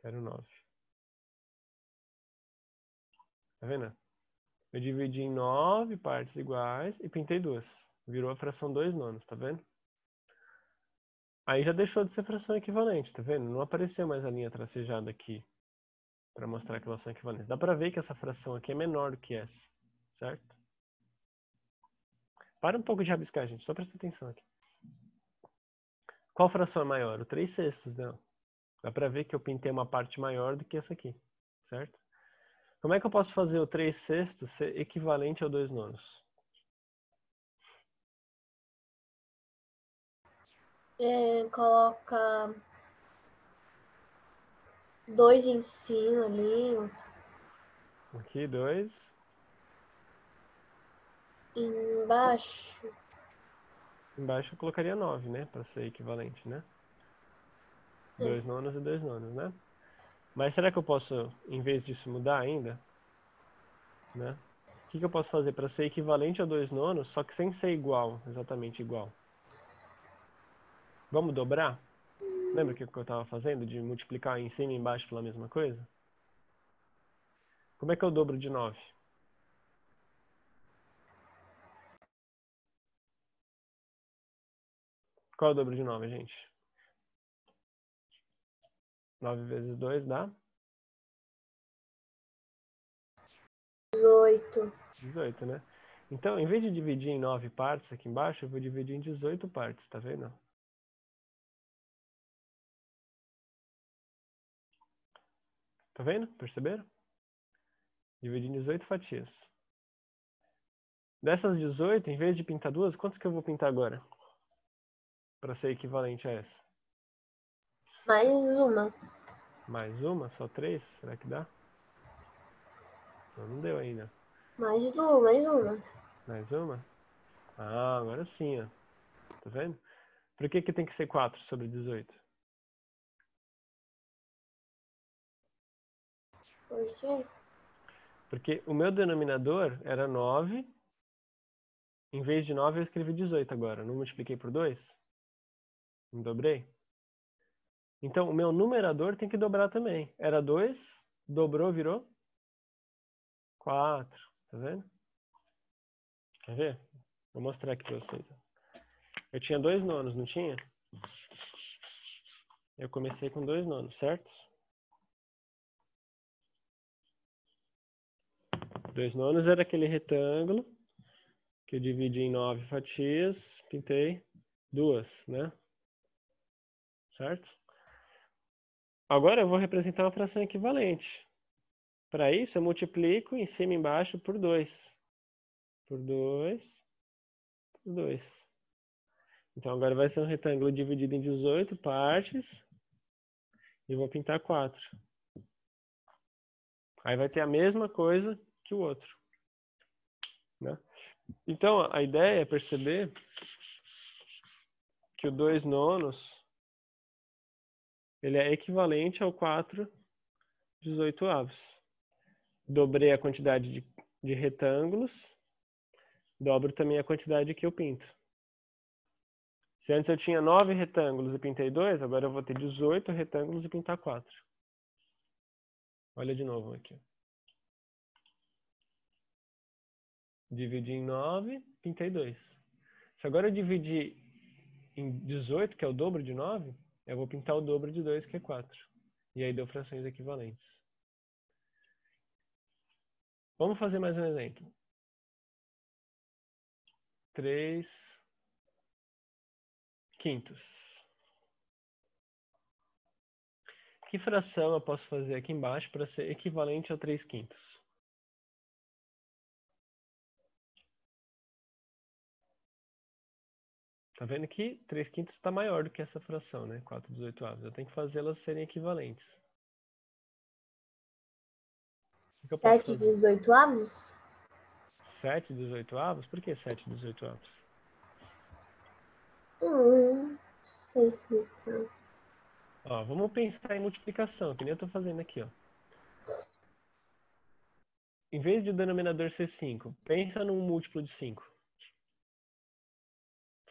Quero 9. Tá vendo? Eu dividi em 9 partes iguais e pintei duas. Virou a fração 2/9, tá vendo? Aí já deixou de ser fração equivalente, tá vendo? Não apareceu mais a linha tracejada aqui para mostrar que elas são equivalentes. Dá para ver que essa fração aqui é menor do que essa, certo? Para um pouco de rabiscar, gente. Só presta atenção aqui. Qual fração é maior? O 3/6, não. Dá para ver que eu pintei uma parte maior do que essa aqui, certo? Como é que eu posso fazer o 3/6 ser equivalente ao 2/9? Coloca 2 em cima ali, Aqui, 2. embaixo. Embaixo eu colocaria 9, né? Para ser equivalente, né? 2/9 e 2/9, né? Mas será que eu posso, em vez disso, mudar ainda? Né? O que eu posso fazer para ser equivalente a 2/9, só que sem ser igual, exatamente igual? Vamos dobrar? Lembra o que eu estava fazendo? De multiplicar em cima e embaixo pela mesma coisa? Como é que eu dobro de 9? Qual é o dobro de 9, gente? 9 vezes 2 dá? 18. 18, né? Então, em vez de dividir em 9 partes aqui embaixo, eu vou dividir em 18 partes, tá vendo? Tá vendo? Perceberam? Dividir em 18 fatias. Dessas 18, em vez de pintar duas, quantas que eu vou pintar agora? Para ser equivalente a essa? Mais uma. Mais uma? Só 3? Será que dá? Não deu ainda. Mais uma, mais uma. Mais uma? Ah, agora sim, ó. Tá vendo? Por que tem que ser 4 sobre 18? Por quê? Porque o meu denominador era 9. Em vez de 9, eu escrevi 18 agora. Não multipliquei por 2? Não dobrei? Então, o meu numerador tem que dobrar também. Era 2, dobrou, virou 4. Tá vendo? Quer ver? Vou mostrar aqui pra vocês. Eu tinha 2/9, não tinha? Eu comecei com 2/9, certo? 2/9 era aquele retângulo que eu dividi em 9 fatias, pintei duas, né? Certo? Agora eu vou representar uma fração equivalente. Para isso, eu multiplico em cima e embaixo por 2. Por 2. Por 2. Então agora vai ser um retângulo dividido em 18 partes. E vou pintar 4. Aí vai ter a mesma coisa que o outro, né? Então a ideia é perceber que o 2/9 ele é equivalente ao 4/18. Dobrei a quantidade de retângulos, dobro também a quantidade que eu pinto. Se antes eu tinha 9 retângulos e pintei 2, agora eu vou ter 18 retângulos e pintar 4. Olha de novo aqui. Dividi em 9, pintei 2. Se agora eu dividir em 18, que é o dobro de 9, eu vou pintar o dobro de 2, que é 4. E aí deu frações equivalentes. Vamos fazer mais um exemplo. 3/5. Que fração eu posso fazer aqui embaixo para ser equivalente ao 3/5? Tá vendo que 3/5 está maior do que essa fração, né? 4/18. Eu tenho que fazê-las serem equivalentes. O que eu posso 7/18? 7/18? Por que 7/18? 6. Ó, vamos pensar em multiplicação, que nem eu estou fazendo aqui, ó. Em vez de o denominador ser 5, pensa num múltiplo de 5.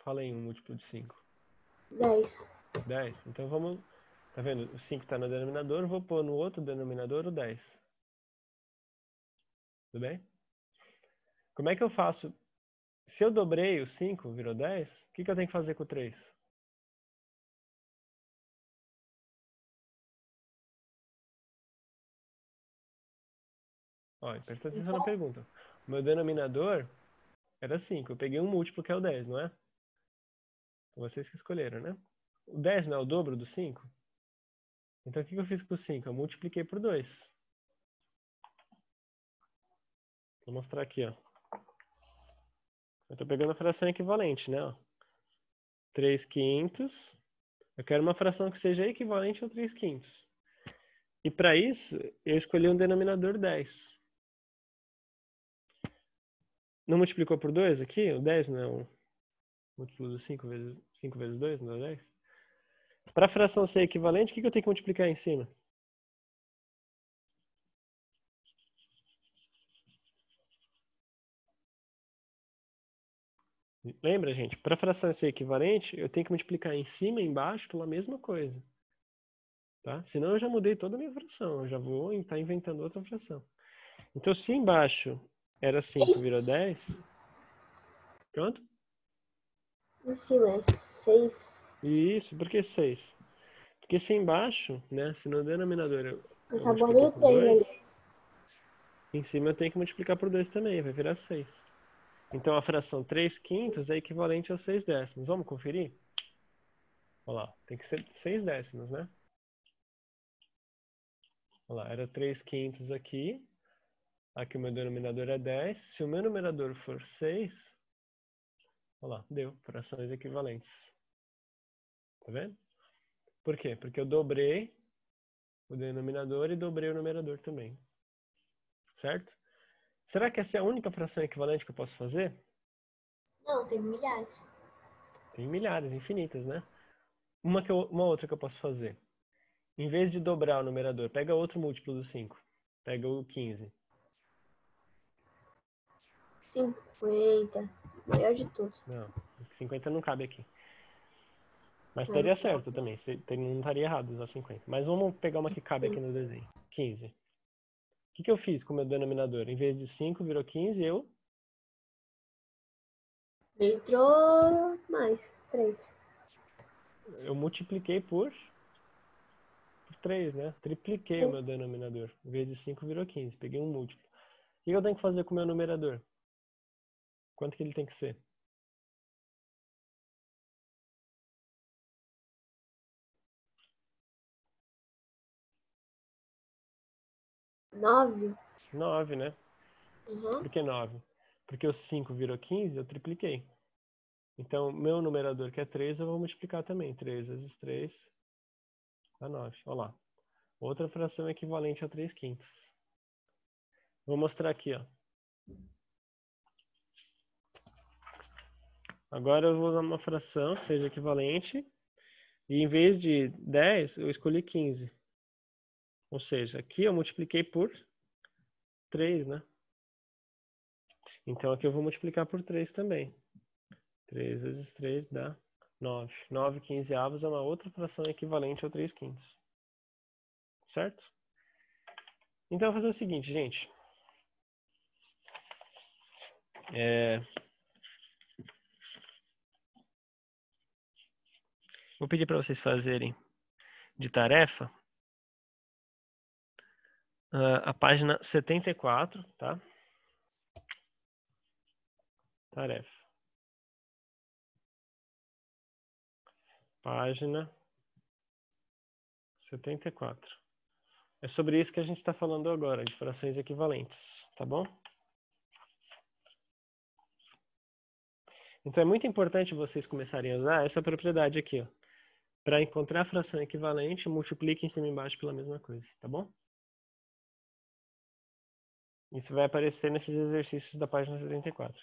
Fala aí um múltiplo de 5. 10. 10. Então vamos... Tá vendo? O 5 está no denominador, vou pôr no outro denominador o 10. Tudo bem? Como é que eu faço? Se eu dobrei o 5, virou 10, o que eu tenho que fazer com o 3? Ó, presta atenção na pergunta. O meu denominador era 5. Eu peguei um múltiplo que é o 10, não é? Vocês que escolheram, né? O 10 não é o dobro do 5? Então o que eu fiz com o 5? Eu multipliquei por 2. Vou mostrar aqui, ó. Eu estou pegando a fração equivalente, né? Ó. 3/5. Eu quero uma fração que seja equivalente ao 3/5. E para isso, eu escolhi um denominador 10. Não multiplicou por 2 aqui? O 10 não é um múltiplo do 5 vezes 2, não é 10? Para a fração ser equivalente, o que eu tenho que multiplicar em cima? Lembra, gente? Para a fração ser equivalente, eu tenho que multiplicar em cima e embaixo pela mesma coisa. Tá? Senão eu já mudei toda a minha fração. Eu já vou estar inventando outra fração. Então, se embaixo era 5, virou 10. Pronto? Em cima é 6. Isso, por que 6? Porque se embaixo, né, se no denominador eu Tá bom, multipliquei o por 3 2, ali. em cima eu tenho que multiplicar por 2 também, vai virar 6. Então a fração 3/5 é equivalente a 6/10. Vamos conferir? Olha lá, tem que ser 6/10, né? Olha lá, era 3/5 aqui. Aqui o meu denominador é 10. Se o meu numerador for 6, olha lá, deu, frações equivalentes. Tá vendo? Por quê? Porque eu dobrei o denominador e dobrei o numerador também. Certo? Será que essa é a única fração equivalente que eu posso fazer? Não, tem milhares. Tem milhares, infinitas, né? Uma outra que eu posso fazer. Em vez de dobrar o numerador, pega outro múltiplo do 5. Pega o 15. 50. Maior de todos. Não, 50 não cabe aqui. Mas Não, estaria não certo também. Não estaria errado usar 50. Mas vamos pegar uma que cabe aqui no desenho. 15. O que eu fiz com o meu denominador? Em vez de 5, virou 15, eu... Entrou mais. 3. Eu multipliquei por 3, né? Tripliquei o meu denominador. Em vez de 5, virou 15. Peguei um múltiplo. O que eu tenho que fazer com o meu numerador? Quanto que ele tem que ser? 9. 9, né? Uhum. Por que 9? Porque o 5 virou 15, eu tripliquei. Então, meu numerador, que é 3, eu vou multiplicar também. 3 vezes 3 dá 9. Olha lá. Outra fração equivalente a 3/5. Vou mostrar aqui, ó. Agora eu vou usar uma fração que seja equivalente. E em vez de 10, eu escolhi 15. Ou seja, aqui eu multipliquei por 3, né? Então aqui eu vou multiplicar por 3 também. 3 vezes 3 dá 9. 9/15 é uma outra fração equivalente ao 3/5. Certo? Então eu vou fazer o seguinte, gente. Vou pedir para vocês fazerem de tarefa a página 74, tá? Tarefa. Página 74. É sobre isso que a gente está falando agora, de frações equivalentes, tá bom? Então é muito importante vocês começarem a usar essa propriedade aqui, ó. Para encontrar a fração equivalente, multiplique em cima e embaixo pela mesma coisa, tá bom? Isso vai aparecer nesses exercícios da página 74.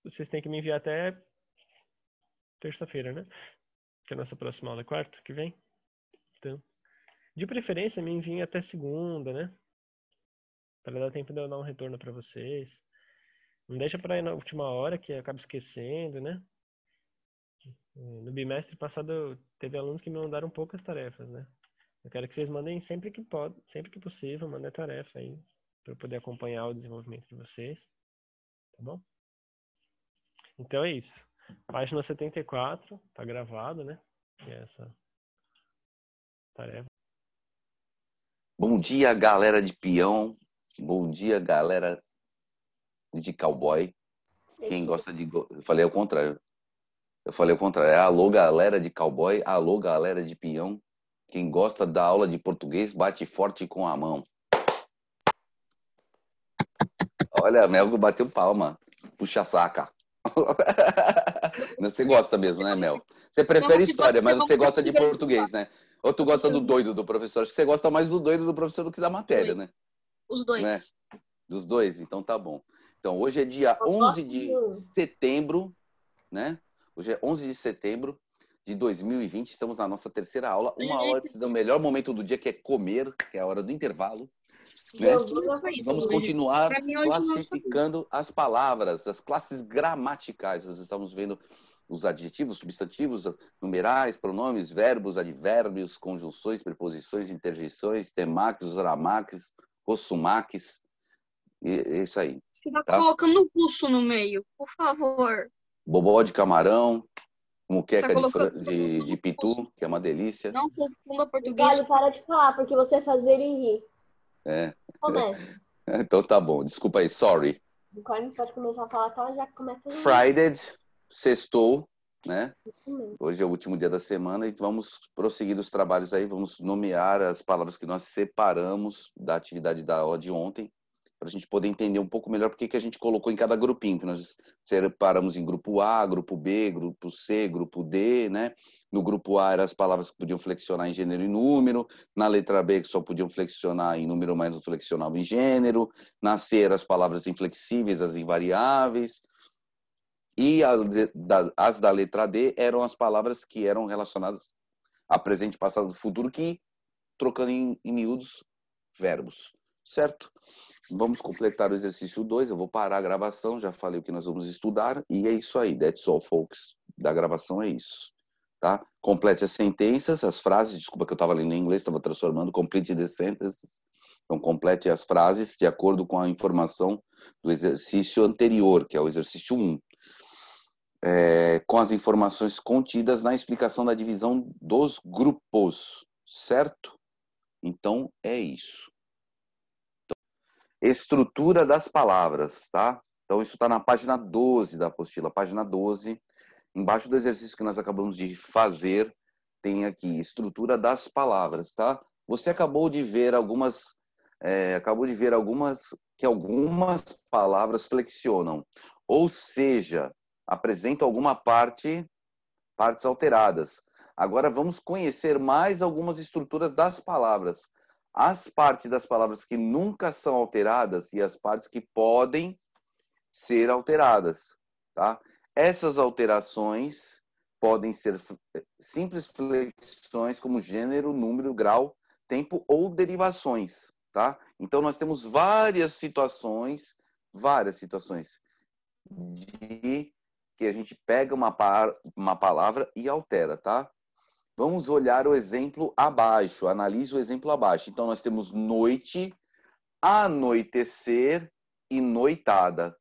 Vocês têm que me enviar até terça-feira, né? Que a nossa próxima aula é quarta que vem. Então, de preferência, me enviem até segunda, né? Para dar tempo de eu dar um retorno para vocês. Não deixa para ir na última hora, que eu acabo esquecendo, né? No bimestre passado, teve alunos que me mandaram poucas tarefas, né? Eu quero que vocês mandem sempre que pode, sempre que possível, mandem tarefa aí, para eu poder acompanhar o desenvolvimento de vocês, tá bom? Então é isso. Página 74, tá gravado, né? E essa tarefa. Bom dia, galera de peão. Bom dia, galera de cowboy. Quem gosta de... Eu falei ao contrário. É alô, galera de cowboy. Alô, galera de peão. Quem gosta da aula de português, bate forte com a mão. Olha, a Mel bateu palma. Puxa saca. Você gosta mesmo, né, Mel? Você prefere história, mas você gosta de português, né? Ou tu gosta do doido do professor? Acho que você gosta mais do doido do professor do que da matéria, né? Os dois. Né? Dos dois? Então tá bom. Então, hoje é dia 11 de setembro, né? Hoje é 11 de setembro de 2020. Estamos na nossa terceira aula. Uma aula antes do melhor momento do dia, que é comer, que é a hora do intervalo. Né? Vamos continuar classificando as palavras, as classes gramaticais. Nós estamos vendo os adjetivos, substantivos, numerais, pronomes, verbos, advérbios, conjunções, preposições, interjeições, temaques, oramaques, rossumaques. É isso aí. Você tá colocando o russo no meio, por favor. Bobó de camarão, muqueca de pitu, que é uma delícia. Não confunda português. Vale, para de falar, porque você faz ele rir. É. Começa. Então tá bom. Desculpa aí, sorry. O Carlos pode começar a falar, então já começa a rir. Friday, sextou, né? Hoje é o último dia da semana e vamos prosseguir os trabalhos aí, vamos nomear as palavras que nós separamos da atividade da aula de ontem, para a gente poder entender um pouco melhor porque que a gente colocou em cada grupinho, que nós separamos em grupo A, grupo B, grupo C, grupo D, né? No grupo A eram as palavras que podiam flexionar em gênero e número, na letra B que só podiam flexionar em número, mas não flexionavam em gênero, na C eram as palavras inflexíveis, as invariáveis, e as da letra D eram as palavras que eram relacionadas a presente, passado e futuro, que trocando em miúdos verbos, certo? Vamos completar o exercício 2, eu vou parar a gravação, já falei o que nós vamos estudar, e é isso aí, that's all, folks. Da gravação é isso, tá? Complete as sentenças, as frases, desculpa que eu estava lendo em inglês, estava transformando, complete the sentences. Então, complete as frases de acordo com a informação do exercício anterior, que é o exercício 1. Com as informações contidas na explicação da divisão dos grupos, certo? Então, é isso. Estrutura das palavras, tá? Então, isso está na página 12 da apostila. Página 12, embaixo do exercício que nós acabamos de fazer, tem aqui, estrutura das palavras, tá? Você acabou de ver algumas que algumas palavras flexionam. Ou seja, apresentam alguma partes alteradas. Agora vamos conhecer mais algumas estruturas das palavras. As partes das palavras que nunca são alteradas e as partes que podem ser alteradas, tá? Essas alterações podem ser simples flexões como gênero, número, grau, tempo ou derivações, tá? Então nós temos várias situações de que a gente pega uma palavra e altera, tá? Vamos olhar o exemplo abaixo, analise o exemplo abaixo. Então nós temos noite, anoitecer e noitada,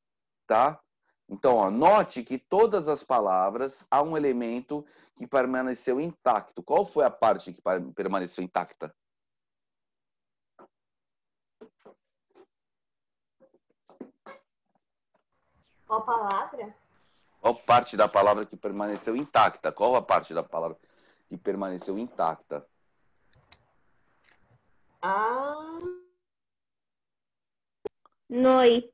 tá? Então, ó, note que todas as palavras há um elemento que permaneceu intacto. Qual foi a parte que permaneceu intacta? Qual palavra? Qual parte da palavra que permaneceu intacta? Qual a parte da palavra que permaneceu intacta? Ah, Noite.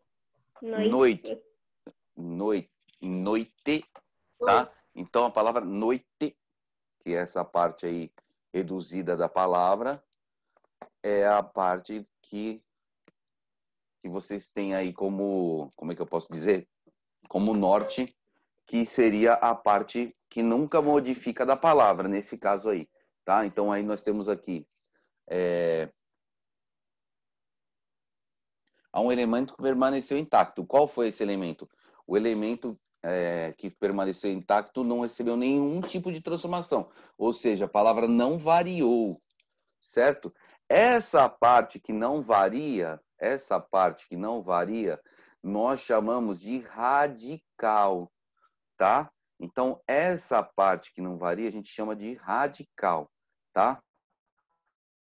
Noite, tá? Então a palavra noite, que é essa parte aí reduzida da palavra, é a parte que vocês têm aí como é que eu posso dizer? Como norte, que seria a parte que nunca modifica da palavra, nesse caso aí, tá? Então aí nós temos aqui há um elemento que permaneceu intacto. Qual foi esse elemento? O elemento que permaneceu intacto não recebeu nenhum tipo de transformação, ou seja, a palavra não variou, certo? Essa parte que não varia, nós chamamos de radical, tá? Então, essa parte que não varia, a gente chama de radical, tá?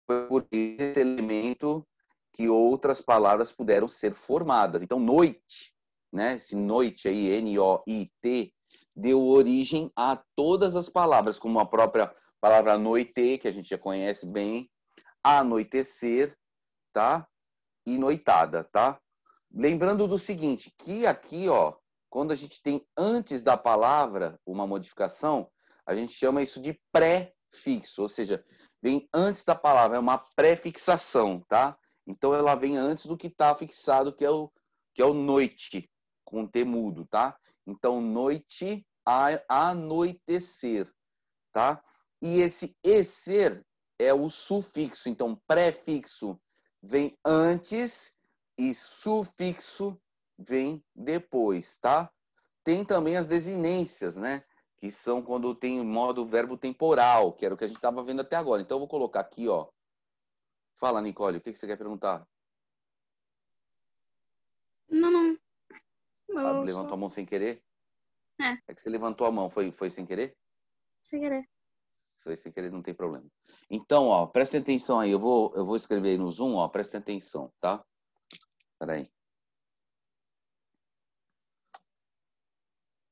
Foi por esse elemento que outras palavras puderam ser formadas. Então, noite, né? Esse noite aí, N-O-I-T, deu origem a todas as palavras, como a própria palavra noite, que a gente já conhece bem, anoitecer, tá? E noitada, tá? Lembrando do seguinte, que aqui, ó, quando a gente tem antes da palavra uma modificação, a gente chama isso de pré-fixo, ou seja, vem antes da palavra, é uma pré-fixação, tá? Então ela vem antes do que está fixado, que é o noite, com T mudo, tá? Então noite, anoitecer, tá? E esse ser é o sufixo, então prefixo vem antes e sufixo vem depois, tá? Tem também as desinências, né? Que são quando tem o modo verbo temporal, que era o que a gente estava vendo até agora. Então, eu vou colocar aqui, ó. Fala, Nicole, o que você quer perguntar? Não. Levantou a mão sem querer? É. É que você levantou a mão, foi sem querer? Sem querer. Foi sem querer, não tem problema. Então, ó, presta atenção aí. Eu vou escrever aí no Zoom, ó. Presta atenção, tá? Peraí.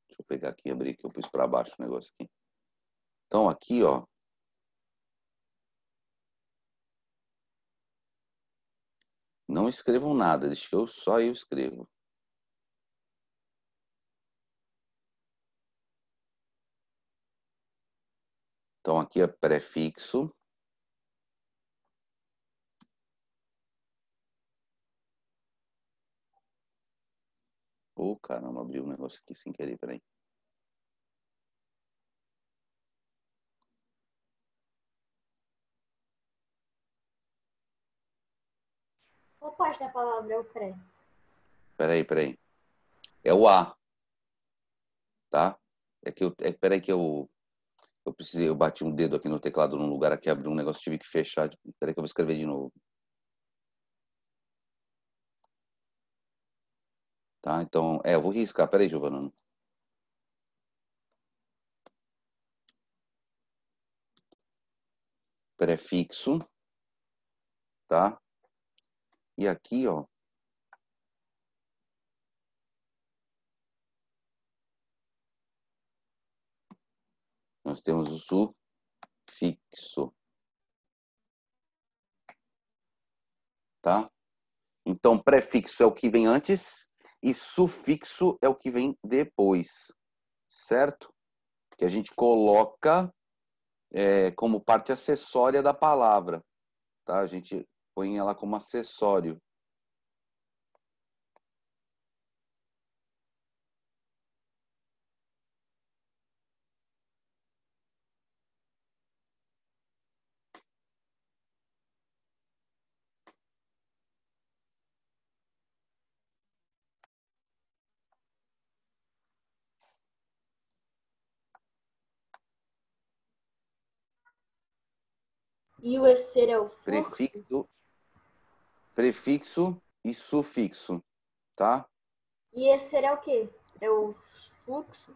Deixa eu pegar aqui, abrir que eu pus para baixo o negócio aqui. Então, aqui, ó. Não escrevam nada, deixa que só eu escrevo. Então, aqui é prefixo. Ô, caramba, abriu um negócio aqui sem querer, peraí. qual parte da palavra é o pré? Peraí. É o A, tá? Peraí que eu precisei, eu bati um dedo aqui no teclado num lugar aqui, abriu um negócio, tive que fechar. Peraí que eu vou escrever de novo. Tá? Então, eu vou riscar. Peraí, Giovana. Prefixo, tá? E aqui, ó. Nós temos o sufixo, tá? Então, prefixo é o que vem antes e sufixo é o que vem depois, certo? Que a gente coloca como parte acessória da palavra, tá? A gente põe ela como acessório. E o ser é o fluxo? Prefixo e sufixo, tá? E esse ser é o quê? É o fluxo?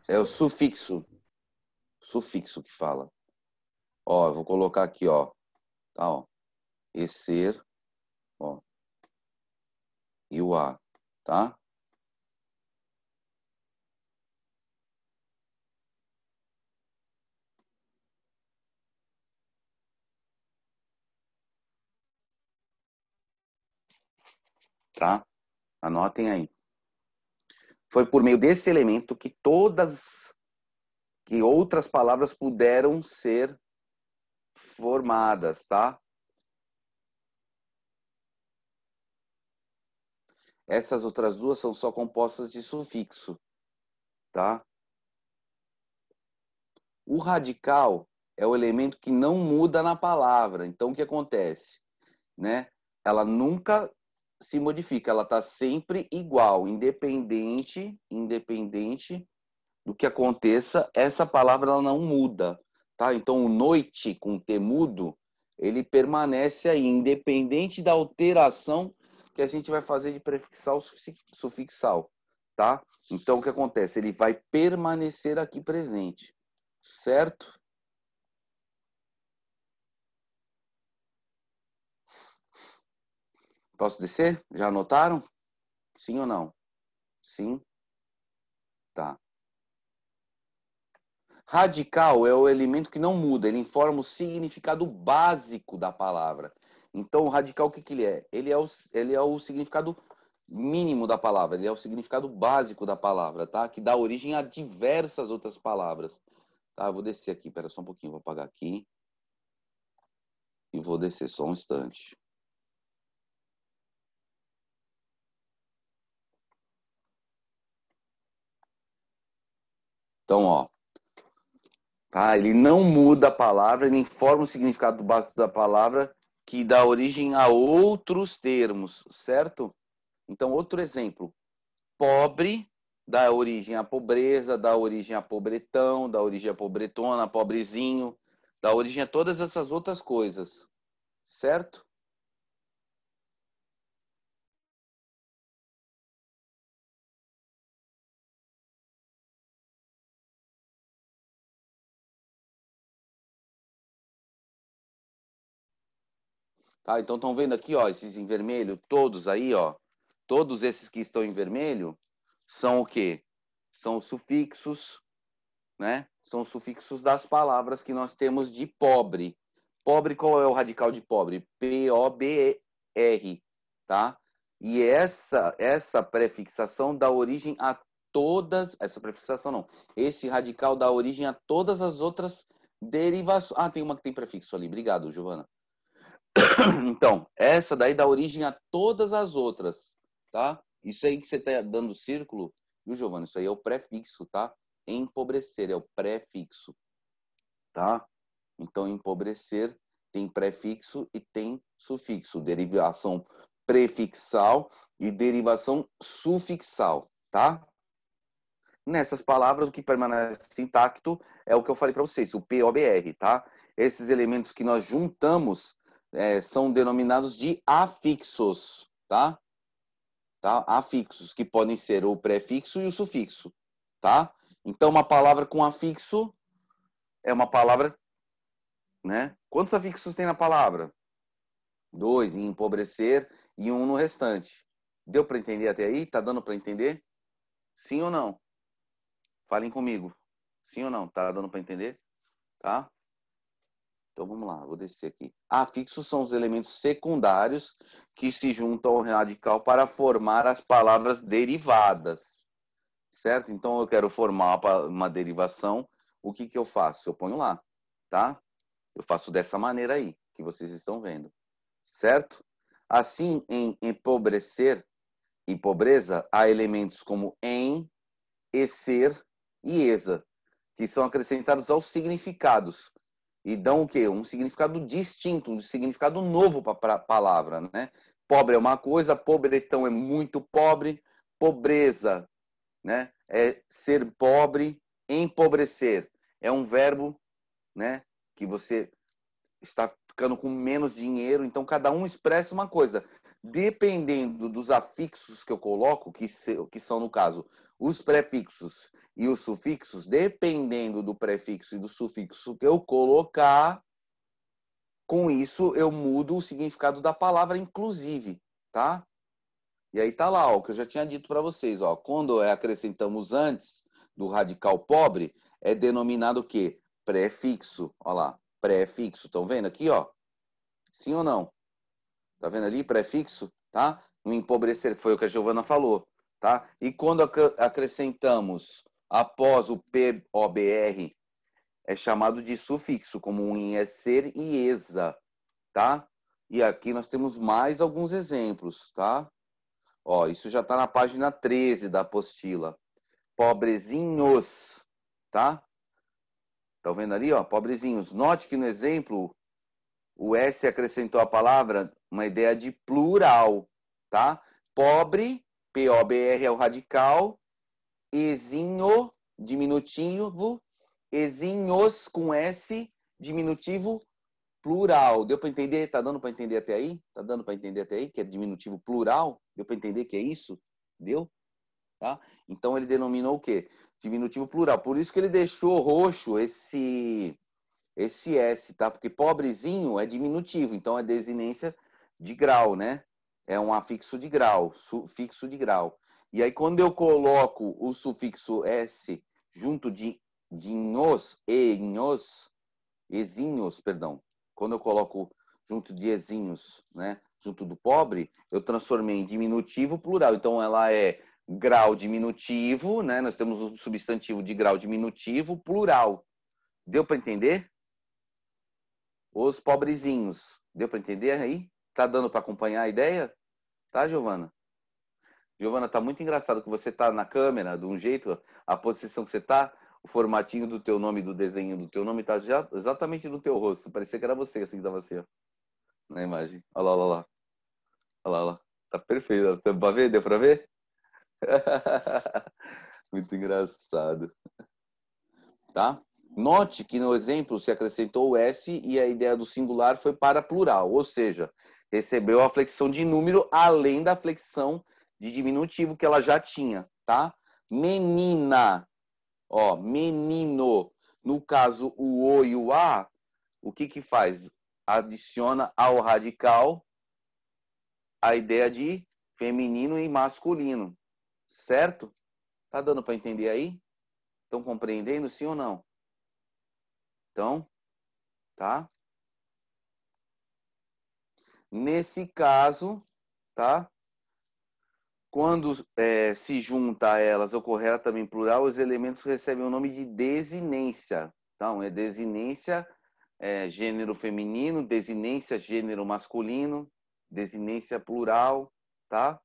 É o sufixo. Sufixo que fala. Ó, eu vou colocar aqui, ó. Tá, ó. Ser, ó. E o a, tá? Tá? Anotem aí. Foi por meio desse elemento que outras palavras puderam ser formadas, tá? Essas outras duas são só compostas de sufixo, tá? O radical é o elemento que não muda na palavra. Então, o que acontece? Né? Ela nunca se modifica, ela está sempre igual, independente do que aconteça, essa palavra ela não muda, tá? Então, o noite com T mudo, ele permanece aí, independente da alteração que a gente vai fazer de prefixal ou sufixal, tá? Então, o que acontece? Ele vai permanecer aqui presente, certo? Posso descer? Já anotaram? Sim ou não? Sim? Tá. Radical é o elemento que não muda, ele informa o significado básico da palavra. Então, o radical, o que ele é? Ele é o significado mínimo da palavra, ele é o significado básico da palavra, tá? Que dá origem a diversas outras palavras. Tá, eu vou descer aqui, pera só um pouquinho, vou apagar aqui. E vou descer só um instante. Então, ó. Tá? Ele não muda a palavra, ele informa o significado básico da palavra que dá origem a outros termos, certo? Então, outro exemplo. Pobre dá origem à pobreza, dá origem a pobretão, dá origem a pobretona, pobrezinho, dá origem a todas essas outras coisas, certo? Tá? Então, estão vendo aqui, ó, esses em vermelho, todos aí, ó. Todos esses que estão em vermelho são o quê? São os sufixos, né? São os sufixos das palavras que nós temos de pobre. Pobre, qual é o radical de pobre? P-O-B-R, tá? E essa prefixação dá origem a todas... Essa prefixação não. Esse radical dá origem a todas as outras derivações. Ah, tem uma que tem prefixo ali. Obrigado, Giovana. Então, essa daí dá origem a todas as outras, tá? Isso aí que você tá dando círculo, viu, Giovana? Isso aí é o prefixo, tá? Empobrecer é o prefixo, tá? Então, empobrecer tem prefixo e tem sufixo, derivação prefixal e derivação sufixal, tá? Nessas palavras, o que permanece intacto é o que eu falei para vocês, o POBR, tá? Esses elementos que nós juntamos são denominados de afixos, tá? Afixos, que podem ser o prefixo e o sufixo, tá? Então, uma palavra com afixo é uma palavra, né? Quantos afixos tem na palavra? 2 em empobrecer e 1 no restante. Deu para entender até aí? Tá dando para entender? Sim ou não? Falem comigo. Sim ou não? Tá dando para entender? Tá? Então vamos lá, vou descer aqui. Afixos são os elementos secundários que se juntam ao radical para formar as palavras derivadas. certo? Então, eu quero formar uma derivação. O que eu faço? Eu ponho lá, tá? Eu faço dessa maneira aí, que vocês estão vendo, certo? Assim, em empobrecer e pobreza, há elementos como em, e ser e exa, que são acrescentados aos significados e dão o quê? Um significado distinto, um significado novo para a palavra, né? Pobre é uma coisa, pobretão é muito pobre, pobreza, né? É ser pobre, empobrecer. É um verbo, né? Que você está ficando com menos dinheiro, então cada um expressa uma coisa. Dependendo dos afixos que eu coloco, que são, no caso, os prefixos e os sufixos, dependendo do prefixo e do sufixo que eu colocar, com isso eu mudo o significado da palavra, inclusive, tá? E aí tá lá, ó, o que eu já tinha dito para vocês, ó, quando acrescentamos antes do radical pobre, é denominado o quê? Prefixo, ó lá, prefixo, estão vendo aqui, ó? Sim ou não? Tá vendo ali, prefixo, tá? No empobrecer, que foi o que a Giovana falou, tá? E quando acrescentamos após o POBR, é chamado de sufixo, como um em é ser e exa, tá? E aqui nós temos mais alguns exemplos, tá? Ó, isso já está na página 13 da apostila. Pobrezinhos, tá? Tá vendo ali, ó? Pobrezinhos. Note que no exemplo, o S acrescentou a palavra uma ideia de plural, tá? Pobre, P-O-B-R é o radical, ezinho, diminutivo, ezinhos com S, diminutivo plural. Deu para entender? Tá dando para entender até aí? Tá dando para entender até aí que é diminutivo plural? Deu para entender que é isso? Deu? Tá? Então ele denominou o quê? Diminutivo plural. Por isso que ele deixou roxo esse S, tá? Porque pobrezinho é diminutivo, então é desinência de grau, né? É um afixo de grau, sufixo de grau. E aí quando eu coloco o sufixo S junto de nhos, ezinhos, perdão. Quando eu coloco junto de ezinhos, né? Junto do pobre, eu transformei em diminutivo plural. Então ela é grau diminutivo, né? Nós temos o substantivo de grau diminutivo plural. Deu para entender? Os pobrezinhos. Deu para entender aí? Tá dando para acompanhar a ideia? Tá, Giovana? Giovana, tá muito engraçado que você tá na câmera de um jeito, a posição que você tá, o formatinho do teu nome, do desenho do teu nome tá já exatamente no teu rosto. Parecia que era você assim que tava assim, ó, na imagem. Olha lá, olha lá. Olha lá, olha lá. Tá perfeito. Deu pra ver? Deu pra ver? Muito engraçado. Tá? Note que no exemplo se acrescentou o S e a ideia do singular foi para plural, ou seja, recebeu a flexão de número além da flexão de diminutivo que ela já tinha, tá? Menina, ó, menino. No caso, o O e o A, o que faz? Adiciona ao radical a ideia de feminino e masculino, certo? Tá dando para entender aí? Estão compreendendo, sim ou não? Então, tá? Nesse caso, tá? Quando se junta a elas, ou correta também plural, os elementos recebem o nome de desinência. Então, é desinência, gênero feminino, desinência, gênero masculino, desinência plural, tá?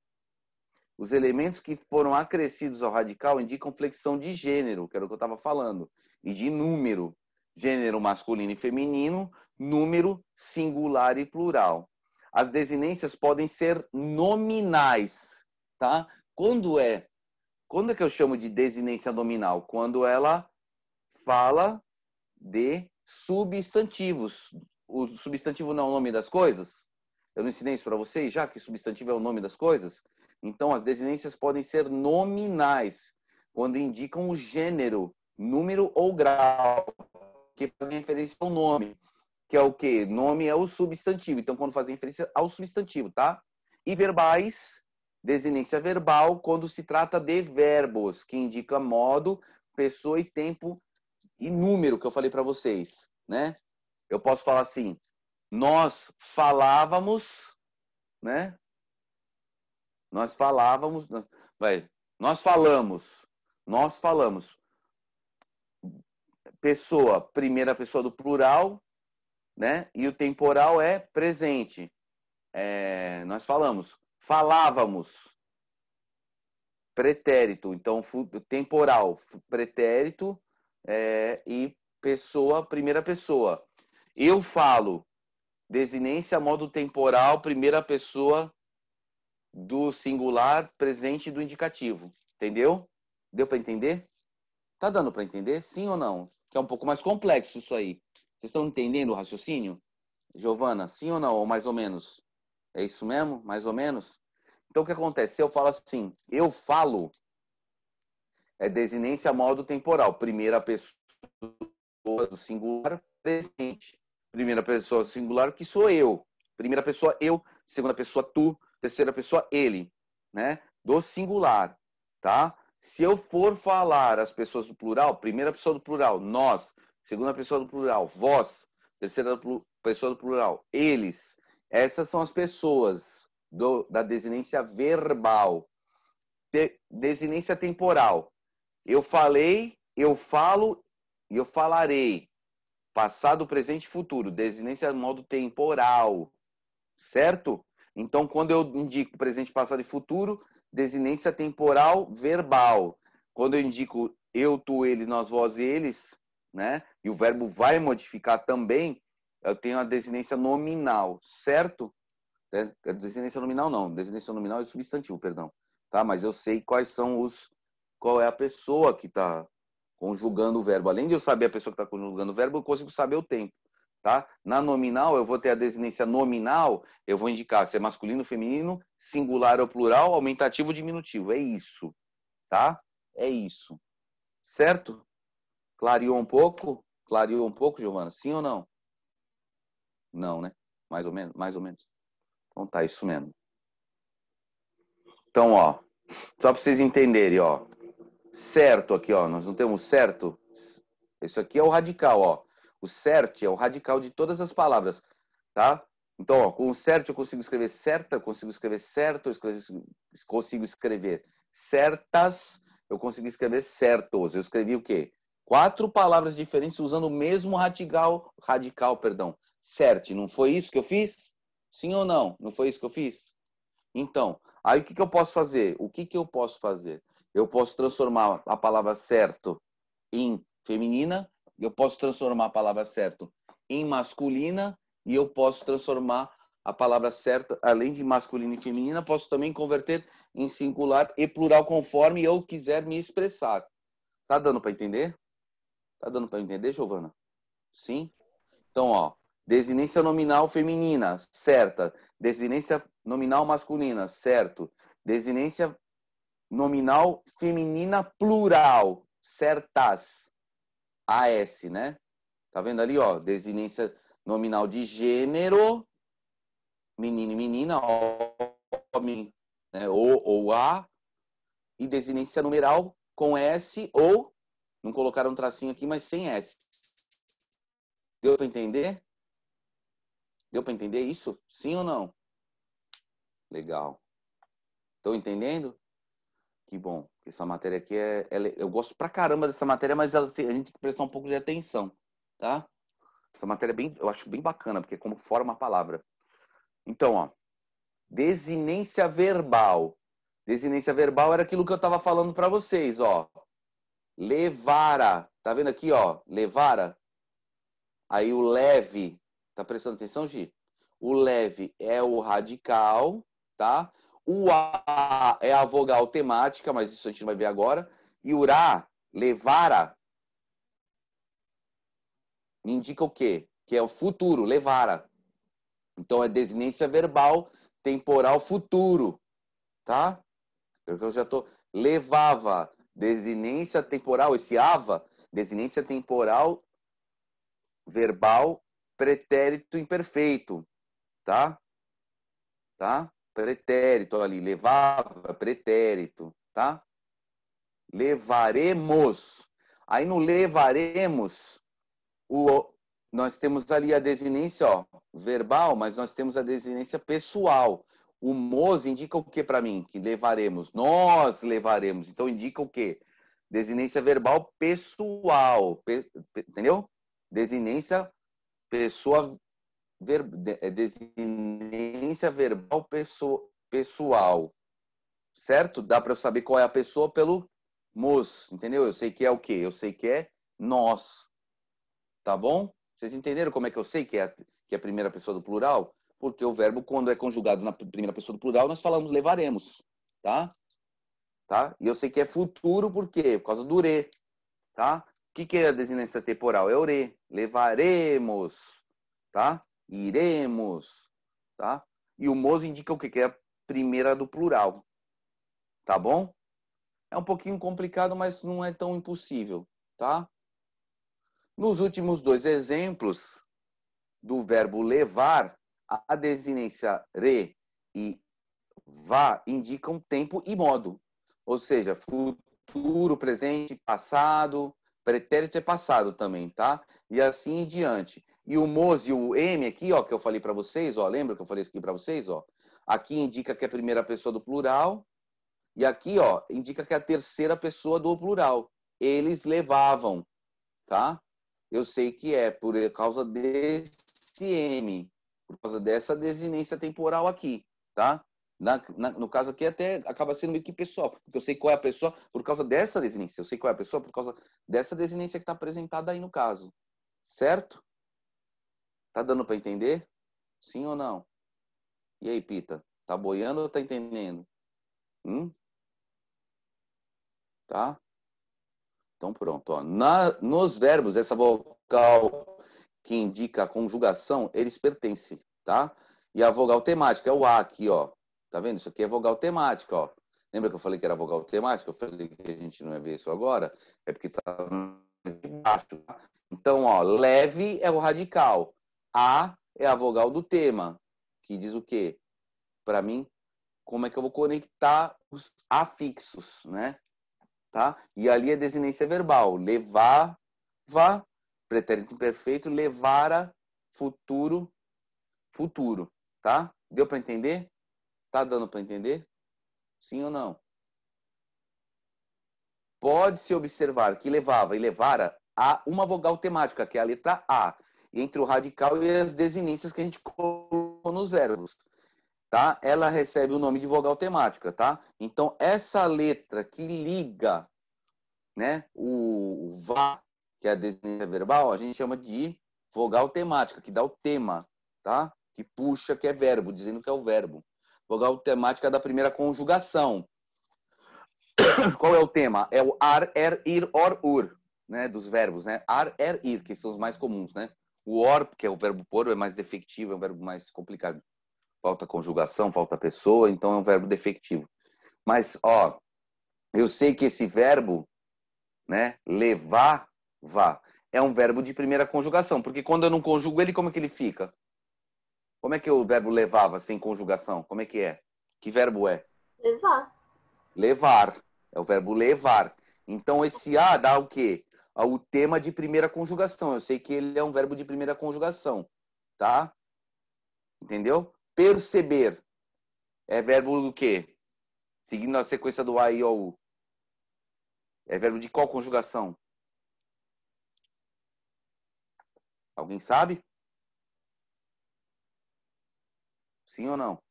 Os elementos que foram acrescidos ao radical indicam flexão de gênero, que era o que eu estava falando, e de número, gênero masculino e feminino, número singular e plural. As desinências podem ser nominais, tá? Quando é que eu chamo de desinência nominal? Quando ela fala de substantivos. O substantivo não é o nome das coisas? Eu não ensinei isso para vocês já, que substantivo é o nome das coisas? Então, as desinências podem ser nominais, quando indicam o gênero, número ou grau, que fazem referência ao nome, que é o quê? Nome é o substantivo. Então, quando fazem referência ao substantivo, tá? E verbais, desinência verbal, quando se trata de verbos, que indica modo, pessoa e tempo e número, que eu falei para vocês, né? Eu posso falar assim, nós falávamos, né? Nós falávamos, nós falamos. Nós falamos pessoa, primeira pessoa do plural, né? E o temporal é presente. Nós falávamos, pretérito. Então, temporal, pretérito e pessoa, primeira pessoa. Eu falo, desinência, modo temporal, primeira pessoa do singular, presente do indicativo. Entendeu? Deu para entender? Tá dando para entender? Sim ou não? Que é um pouco mais complexo isso aí. Vocês estão entendendo o raciocínio? Giovana, sim ou não? Ou mais ou menos? É isso mesmo? Mais ou menos? Então, o que acontece? Se eu falo assim, eu falo, é desinência modo temporal. Primeira pessoa do singular, presente. Primeira pessoa do singular, que sou eu. Primeira pessoa, eu. Segunda pessoa, tu. Terceira pessoa, ele. Né? Do singular. Tá? Se eu for falar as pessoas do plural, primeira pessoa do plural, nós. Segunda pessoa do plural, vós. Terceira pessoa do plural, eles. Essas são as pessoas da desinência verbal. Desinência temporal. Eu falei, eu falo e eu falarei. Passado, presente e futuro. Desinência modo temporal. Certo? Então, quando eu indico presente, passado e futuro, desinência temporal verbal. Quando eu indico eu, tu, ele, nós, vós e eles, né? E o verbo vai modificar também, eu tenho a desinência nominal, certo? Desinência nominal não, desinência nominal é substantivo, perdão. Tá? Mas eu sei qual é a pessoa que está conjugando o verbo. Além de eu saber a pessoa que está conjugando o verbo, eu consigo saber o tempo. Tá? Na nominal, eu vou ter a desinência nominal, eu vou indicar se é masculino, feminino, singular ou plural, aumentativo ou diminutivo. É isso. Tá? É isso. Certo? Clareou um pouco? Clareou um pouco, Giovana? Sim ou não? Não, né? Mais ou menos? Mais ou menos. Então tá, isso mesmo. Então, ó, só para vocês entenderem, ó. Certo aqui, ó, nós não temos certo? Isso aqui é o radical, ó. O cert é o radical de todas as palavras, tá? Então, ó, com o cert eu consigo escrever certa, eu consigo escrever certo, eu consigo escrever certas, eu consigo escrever certos. Eu escrevi o quê? 4 palavras diferentes usando o mesmo radical, perdão. Cert, não foi isso que eu fiz? Sim ou não? Não foi isso que eu fiz? Então, aí o que eu posso fazer? O que eu posso fazer? Eu posso transformar a palavra certo em feminina, eu posso transformar a palavra certo em masculina e eu posso transformar a palavra certa, além de masculina e feminina, posso também converter em singular e plural conforme eu quiser me expressar. Tá dando para entender? Tá dando para entender, Giovana? Sim? Então, ó, desinência nominal feminina, certa. Desinência nominal masculina, certo. Desinência nominal feminina plural, certas. AS, né? Tá vendo ali, ó? Desinência nominal de gênero, menino e menina, homem, né? Ou a. E desinência numeral com S ou, não colocaram um tracinho aqui, mas sem S. Deu para entender? Deu para entender isso? Sim ou não? Legal. Estão entendendo? Que bom. Essa matéria aqui eu gosto pra caramba dessa matéria, mas a gente tem que prestar um pouco de atenção, tá? Essa matéria eu acho bem bacana, porque é como forma a palavra. Então, ó, desinência verbal. Desinência verbal era aquilo que eu estava falando para vocês, ó. Levara. Tá vendo aqui, ó? Levara. Aí o leve. Tá prestando atenção, Gi? O leve é o radical, tá? O A é a vogal temática, mas isso a gente vai ver agora. E o Ra, levara, me indica o quê? Que é o futuro, levara. Então é desinência verbal, temporal, futuro, tá? Eu já tô... Levava, desinência temporal, esse ava, desinência temporal, verbal, pretérito imperfeito, tá? Tá? Pretérito ali, levava, pretérito, tá? Levaremos. Aí no levaremos, nós temos ali a desinência, ó, verbal, mas nós temos a desinência pessoal. O mos indica o que para mim? Que levaremos. Nós levaremos. Então indica o quê? Desinência verbal pessoal. Entendeu? Desinência pessoa desinência verbal pessoal. Certo? Dá para eu saber qual é a pessoa pelo mos, entendeu? Eu sei que é o quê? Eu sei que é nós. Tá bom? Vocês entenderam como é que eu sei que é a primeira pessoa do plural? Porque o verbo, quando é conjugado na primeira pessoa do plural, nós falamos levaremos. Tá? Tá? E eu sei que é futuro, por quê? Por causa do re. Tá? O que é a desinência temporal? É o re. Levaremos. Tá? Iremos. Tá? E o mos indica o quê? Que é a primeira do plural. Tá bom? É um pouquinho complicado, mas não é tão impossível. Tá? Nos últimos dois exemplos do verbo levar, a desinência re e vá indicam tempo e modo. Ou seja, futuro, presente, passado, pretérito é passado também, tá? E assim em diante. E o mos e o m aqui, ó, que eu falei para vocês, ó, lembra que eu falei isso aqui para vocês, ó? Aqui indica que é a primeira pessoa do plural e aqui, ó, indica que é a terceira pessoa do plural. Eles levavam, tá? Eu sei que é por causa desse M, por causa dessa desinência temporal aqui, tá? No caso aqui até acaba sendo meio que pessoal, porque eu sei qual é a pessoa por causa dessa desinência. Eu sei qual é a pessoa por causa dessa desinência que está apresentada aí no caso. Certo? Tá dando para entender? Sim ou não? E aí, Pita? Tá boiando ou tá entendendo? Tá? Então pronto. Ó. Nos verbos, essa vogal que indica a conjugação, eles pertencem, tá? E a vogal temática é o A aqui, ó. Tá vendo? Isso aqui é vogal temática, ó. Lembra que eu falei que era vogal temática? Eu falei que a gente não ia ver isso agora? É porque tá mais embaixo. Tá? Então, ó, leve é o radical. A é a vogal do tema, que diz o quê? Para mim, como é que eu vou conectar os afixos, né? Tá? E ali é desinência verbal. Levava, pretérito imperfeito, levara, futuro, futuro. Tá? Deu para entender? Tá dando para entender? Sim ou não? Pode-se observar que levava e levara a uma vogal temática, que é a letra A, entre o radical e as desinências que a gente colocou nos verbos. Tá? Ela recebe o nome de vogal temática, tá? Então, essa letra que liga, né, o vá, que é a desinência verbal, a gente chama de vogal temática, que dá o tema, tá? Que puxa, que é verbo, dizendo que é o verbo. Vogal temática da primeira conjugação. Qual é o tema? É o ar, er, ir, or, ur, né? Dos verbos, né? Ar, er, ir, que são os mais comuns, né? O or, que é o verbo por, é mais defectivo, é um verbo mais complicado. Falta conjugação, falta pessoa, então é um verbo defectivo. Mas, ó, eu sei que esse verbo, né? Levar, vá, é um verbo de primeira conjugação, porque quando eu não conjugo ele, como é que ele fica? Como é que o verbo levava sem conjugação? Como é que é? Que verbo é? Levar. Levar. É o verbo levar. Então esse a dá o quê? O tema de primeira conjugação. Eu sei que ele é um verbo de primeira conjugação, tá? Entendeu? Perceber é verbo do quê? Seguindo a sequência do a, i, o, u. É verbo de qual conjugação? Alguém sabe? Sim ou não?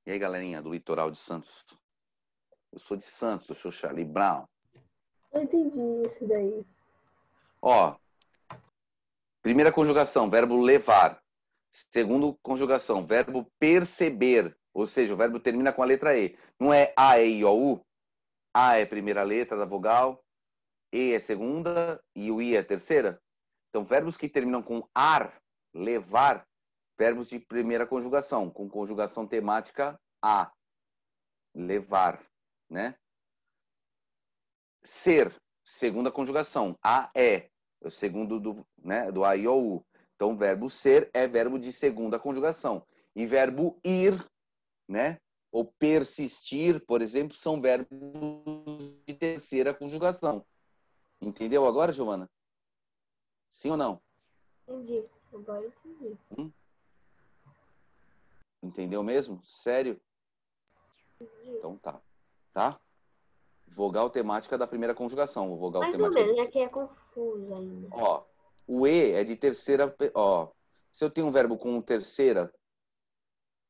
E aí, galerinha do litoral de Santos? Eu sou de Santos, eu sou Charlie Brown. Eu entendi isso daí. Ó, primeira conjugação, verbo levar. Segunda conjugação, verbo perceber. Ou seja, o verbo termina com a letra E. Não é A, E, I, O, U? A é a primeira letra da vogal, E é a segunda e o I é a terceira. Então, verbos que terminam com ar, levar, verbos de primeira conjugação, com conjugação temática a, levar, né? Ser, segunda conjugação, a, é, o segundo do a, i, o, u. Então, verbo ser é verbo de segunda conjugação. E verbo ir, né? Ou persistir, por exemplo, são verbos de terceira conjugação. Entendeu agora, Giovana? Sim ou não? Entendi. Agora eu entendi. Entendeu mesmo? Sério? Então tá. Tá? Vogal temática da primeira conjugação. Vogal Mais ou temática menos, é que é confuso ainda. Ó, o E é de terceira. Ó, se eu tenho um verbo com terceira,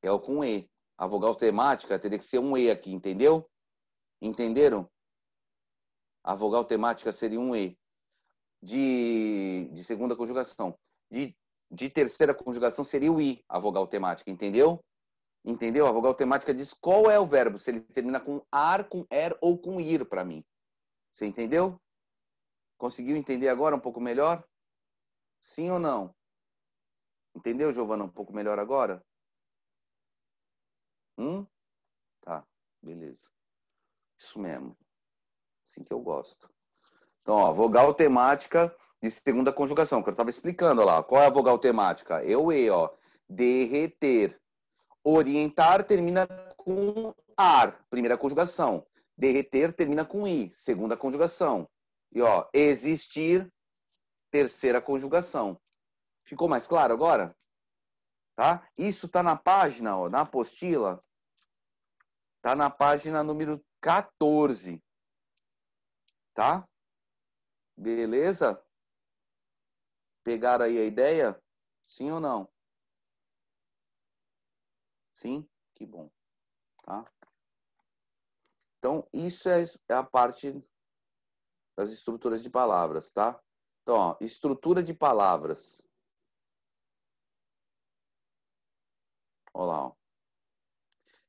é o com E. A vogal temática teria que ser um E aqui, entendeu? Entenderam? A vogal temática seria um E. De segunda conjugação. De terceira conjugação seria o I, a vogal temática, entendeu? Entendeu? A vogal temática diz qual é o verbo, se ele termina com ar, com er ou com ir para mim. Você entendeu? Conseguiu entender agora um pouco melhor? Sim ou não? Entendeu, Giovana, um pouco melhor agora? Tá, beleza. Isso mesmo. Assim que eu gosto. Então, ó, vogal temática de segunda conjugação, que eu estava explicando lá. Qual é a vogal temática? Eu, E, ó. Derreter. Orientar termina com ar, primeira conjugação. Derreter termina com I, segunda conjugação. E, ó, existir, terceira conjugação. Ficou mais claro agora? Tá? Isso tá na página, ó, na apostila. Tá na página número 14. Tá? Beleza? Pegaram aí a ideia? Sim ou não? Sim? Que bom. Tá? Então, isso é a parte das estruturas de palavras, tá? Então, ó, estrutura de palavras. Olha lá, ó.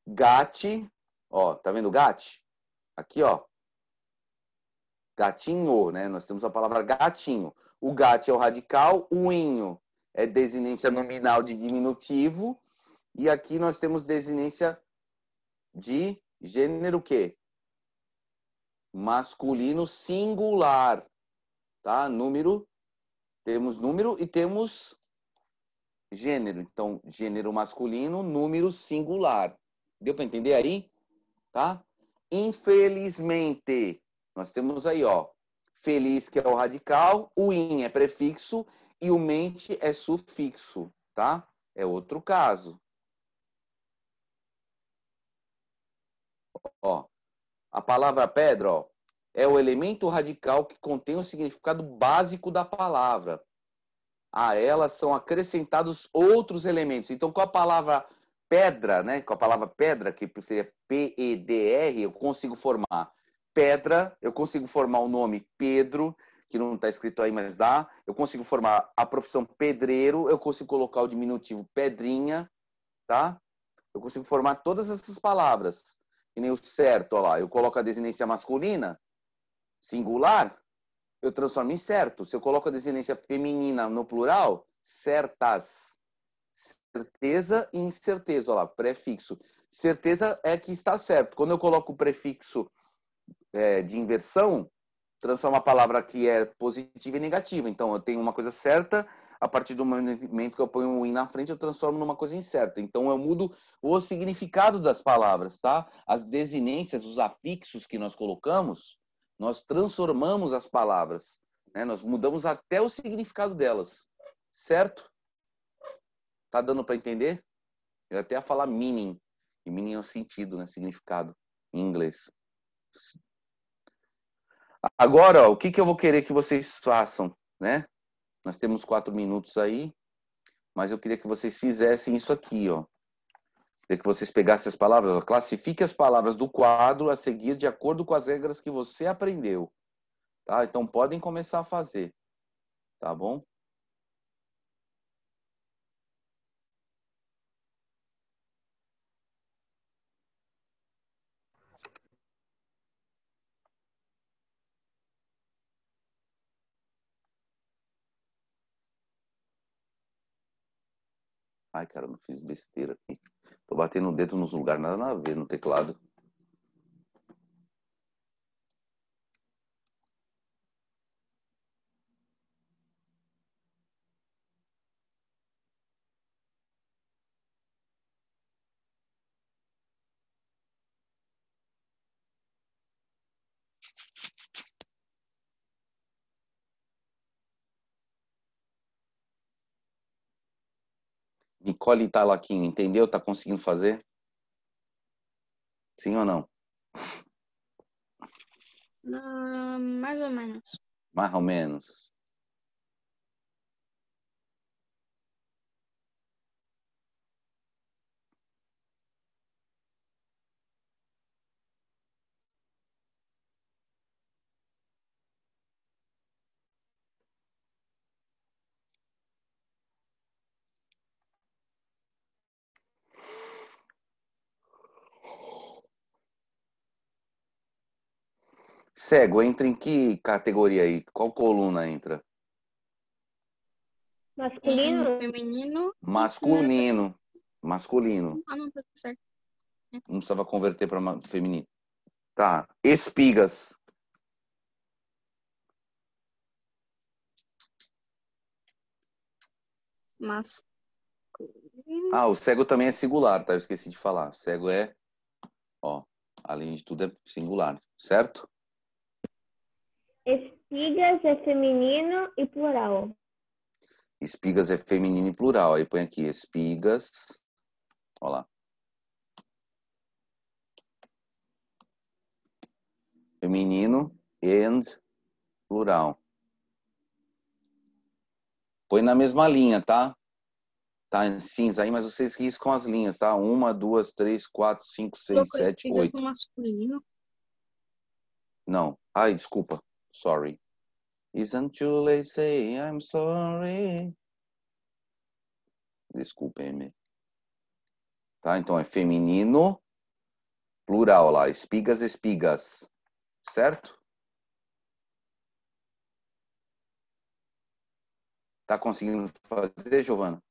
Gate, ó, tá vendo gate? Aqui, ó. Gatinho, né? Nós temos a palavra gatinho. O gate é o radical, o inho é desinência nominal de diminutivo. E aqui nós temos desinência de gênero o quê? Masculino singular, tá? Número, temos número e temos gênero. Então, gênero masculino, número singular. Deu para entender aí? Tá? Infelizmente, nós temos aí, ó, feliz que é o radical, o in é prefixo e o mente é sufixo, tá? É outro caso. Ó, a palavra pedra, ó, é o elemento radical que contém o significado básico da palavra. A elas são acrescentados outros elementos. Então, com a palavra pedra, né, com a palavra pedra, que seria P-E-D-R, eu consigo formar pedra, eu consigo formar o nome Pedro, que não está escrito aí, mas dá. Eu consigo formar a profissão pedreiro, eu consigo colocar o diminutivo pedrinha, tá? Eu consigo formar todas essas palavras. E nem o certo, ó lá, eu coloco a desinência masculina, singular, eu transformo em certo. Se eu coloco a desinência feminina no plural, certas. Certeza e incerteza, olha lá, prefixo. Certeza é que está certo. Quando eu coloco o prefixo de inversão, transforma a palavra que é positiva em negativa. Então, eu tenho uma coisa certa, a partir do momento que eu ponho um i na frente, eu transformo numa coisa incerta. Então, eu mudo o significado das palavras, tá? As desinências, os afixos que nós colocamos, nós transformamos as palavras, né? Nós mudamos até o significado delas, certo? Tá dando para entender? Eu até ia falar meaning, e meaning é o sentido, né? Significado, em inglês. Agora, ó, o que eu vou querer que vocês façam, né? Nós temos 4 minutos aí, mas eu queria que vocês fizessem isso aqui, ó. Queria que vocês pegassem as palavras, ó, classifique as palavras do quadro a seguir de acordo com as regras que você aprendeu, tá? Então podem começar a fazer, tá bom? Ai, cara, não fiz besteira aqui. Tô batendo o dedo nos lugares, nada a ver no teclado. Nicole Talaquinho, entendeu? Tá conseguindo fazer? Sim ou não? Mais ou menos. Mais ou menos. Cego, entra em que categoria aí? Qual coluna entra? Masculino? Feminino. Masculino. Masculino. Ah, não, tá certo. Não precisava converter para feminino. Tá. Espigas. Masculino. Ah, o cego também é singular, tá? Eu esqueci de falar. Cego é, ó, além de tudo é singular, certo? Espigas é feminino e plural. Espigas é feminino e plural. Aí põe aqui espigas. Ó lá. Feminino and plural. Põe na mesma linha, tá? Tá em cinza aí, mas vocês riscam as linhas, tá? 1, 2, 3, 4, 5, 6, Colocou 7, espigas 8. no masculino. Não. Ai, desculpa. Sorry. Isn't too late say I'm sorry. Desculpem-me. Tá? Então é feminino, plural lá. Espigas, espigas. Certo? Tá conseguindo fazer, Giovana?